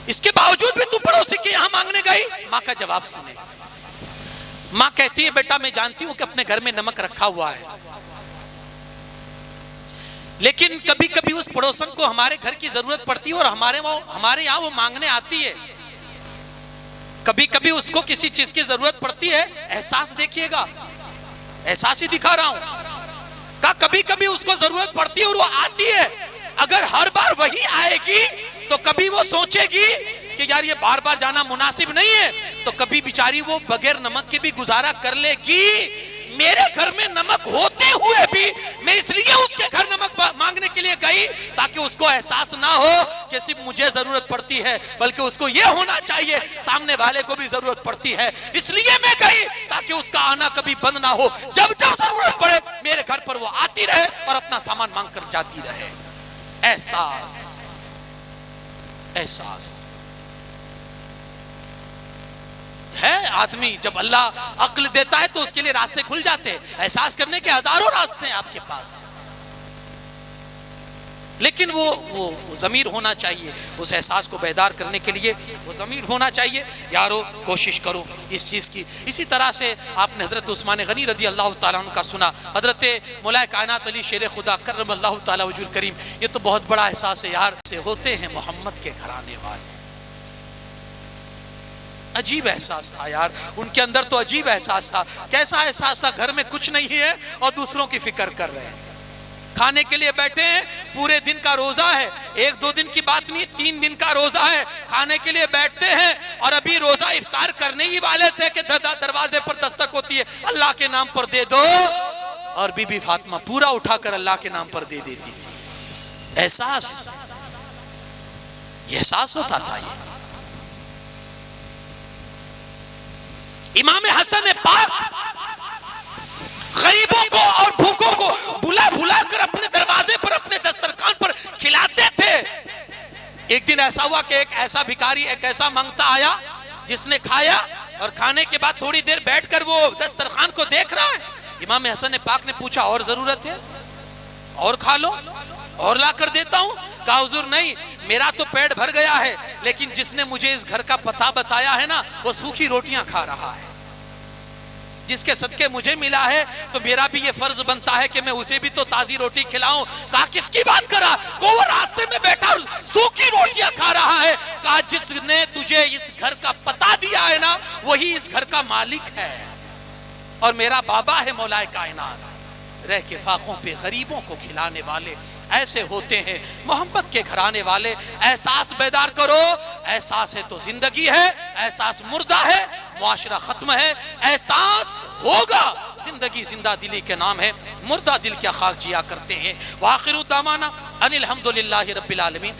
इसके बावजूद भी तू पड़ोसी के यहां मांगने गई? माँ का जवाब सुने। माँ कहती है, बेटा मैं जानती हूं कि अपने घर में नमक रखा हुआ है, लेकिन कभी कभी उस पड़ोसन को हमारे घर की जरूरत पड़ती है और हमारे यहाँ वो मांगने आती है। कभी कभी उसको किसी चीज की जरूरत पड़ती है, एहसास देखिएगा, एहसास ही दिखा रहा हूं। का कभी कभी उसको जरूरत पड़ती है और वो आती है। अगर हर बार वही आएगी तो कभी वो सोचेगी कि यार ये बार बार जाना मुनासिब नहीं है, तो कभी बेचारी वो बगैर नमक के भी गुजारा कर लेगी। मेरे घर में नमक होते हुए भी मैं इसलिए उसके घर नमक मांगने के लिए गई ताकि उसको एहसास ना हो कि सिर्फ मुझे जरूरत पड़ती है, बल्कि उसको यह होना चाहिए सामने वाले को भी जरूरत पड़ती है। इसलिए मैं गई ताकि उसका आना कभी बंद ना हो, जब जब जरूरत पड़े मेरे घर पर वो आती रहे और अपना सामान मांग कर जाती रहे। एहसास, एहसास है। आदमी जब अल्लाह अक्ल देता है तो उसके लिए रास्ते खुल जाते हैं। एहसास करने के हजारों रास्ते हैं आपके पास, लेकिन वो ज़मीर होना चाहिए। उस एहसास को बेदार करने के लिए वो ज़मीर होना चाहिए। यारो कोशिश करो इस चीज़ की। इसी तरह से आपने हज़रत उस्मान गनी रदी अल्लाह ताला अन्हु का सुना। हज़रत मौला कायनात अली शेर खुदा कर्रमल्लाहु ताला वजहुल करीम, ये तो बहुत बड़ा एहसास है यार। से होते हैं मोहम्मद के घराने वाले। अजीब एहसास था यार उनके अंदर, तो अजीब एहसास था। कैसा एहसास था? घर में कुछ नहीं है और दूसरों की फिक्र कर रहे हैं। खाने के लिए बैठे हैं, पूरे दिन का रोजा है, 1-2 दिन की बात नहीं, 3 दिन का रोजा है। खाने के लिए बैठते हैं और अभी रोजा इफ्तार करने ही वाले थे कि दरवाजे पर दस्तक होती है, अल्लाह के नाम पर दे दो, और बीबी फातिमा पूरा उठाकर अल्लाह के नाम पर दे देती थी। एहसास, ये एहसास होता था। ये इमाम हसन पाक गरीबों को और भूखों को बुला बुला कर अपने दरवाजे पर, अपने दस्तरखान पर खिलाते थे। एक दिन ऐसा हुआ कि एक ऐसा भिखारी, एक ऐसा मांगता आया जिसने खाया और खाने के बाद थोड़ी देर बैठकर वो दस्तरखान को देख रहा है। इमाम हसन पाक ने पूछा, और जरूरत है? और खा लो, और ला कर देता हूं। कहा हुजूर नहीं, मेरा तो पेट भर गया है, लेकिन जिसने मुझे इस घर का पता बताया है ना, वो सूखी रोटियां खा रहा है। जिसके सदके मुझे मिला है तो मेरा भी ये फर्ज बनता है कि मैं उसे भी तो ताजी रोटी खिलाऊं। कहा किसकी बात करा? को वो रास्ते में बैठा सूखी रोटियां खा रहा है। कहा जिसने तुझे इस घर का पता दिया है ना, वही इस घर का मालिक है और मेरा बाबा है मौलाए कायनात। रह के फाकों पे गरीबों को खिलाने वाले ऐसे होते हैं मोहब्बत के घराने वाले। एहसास बेदार करो। एहसास है तो जिंदगी है, एहसास मुर्दा है मुआशरा खत्म है। एहसास होगा, जिंदगी जिंदा दिली के नाम है, मुर्दा दिल क्या खाक जिया करते हैं। वाखिरु दामाना अनिल हम्दुलिल्लाहि रब्बिल आलमीन।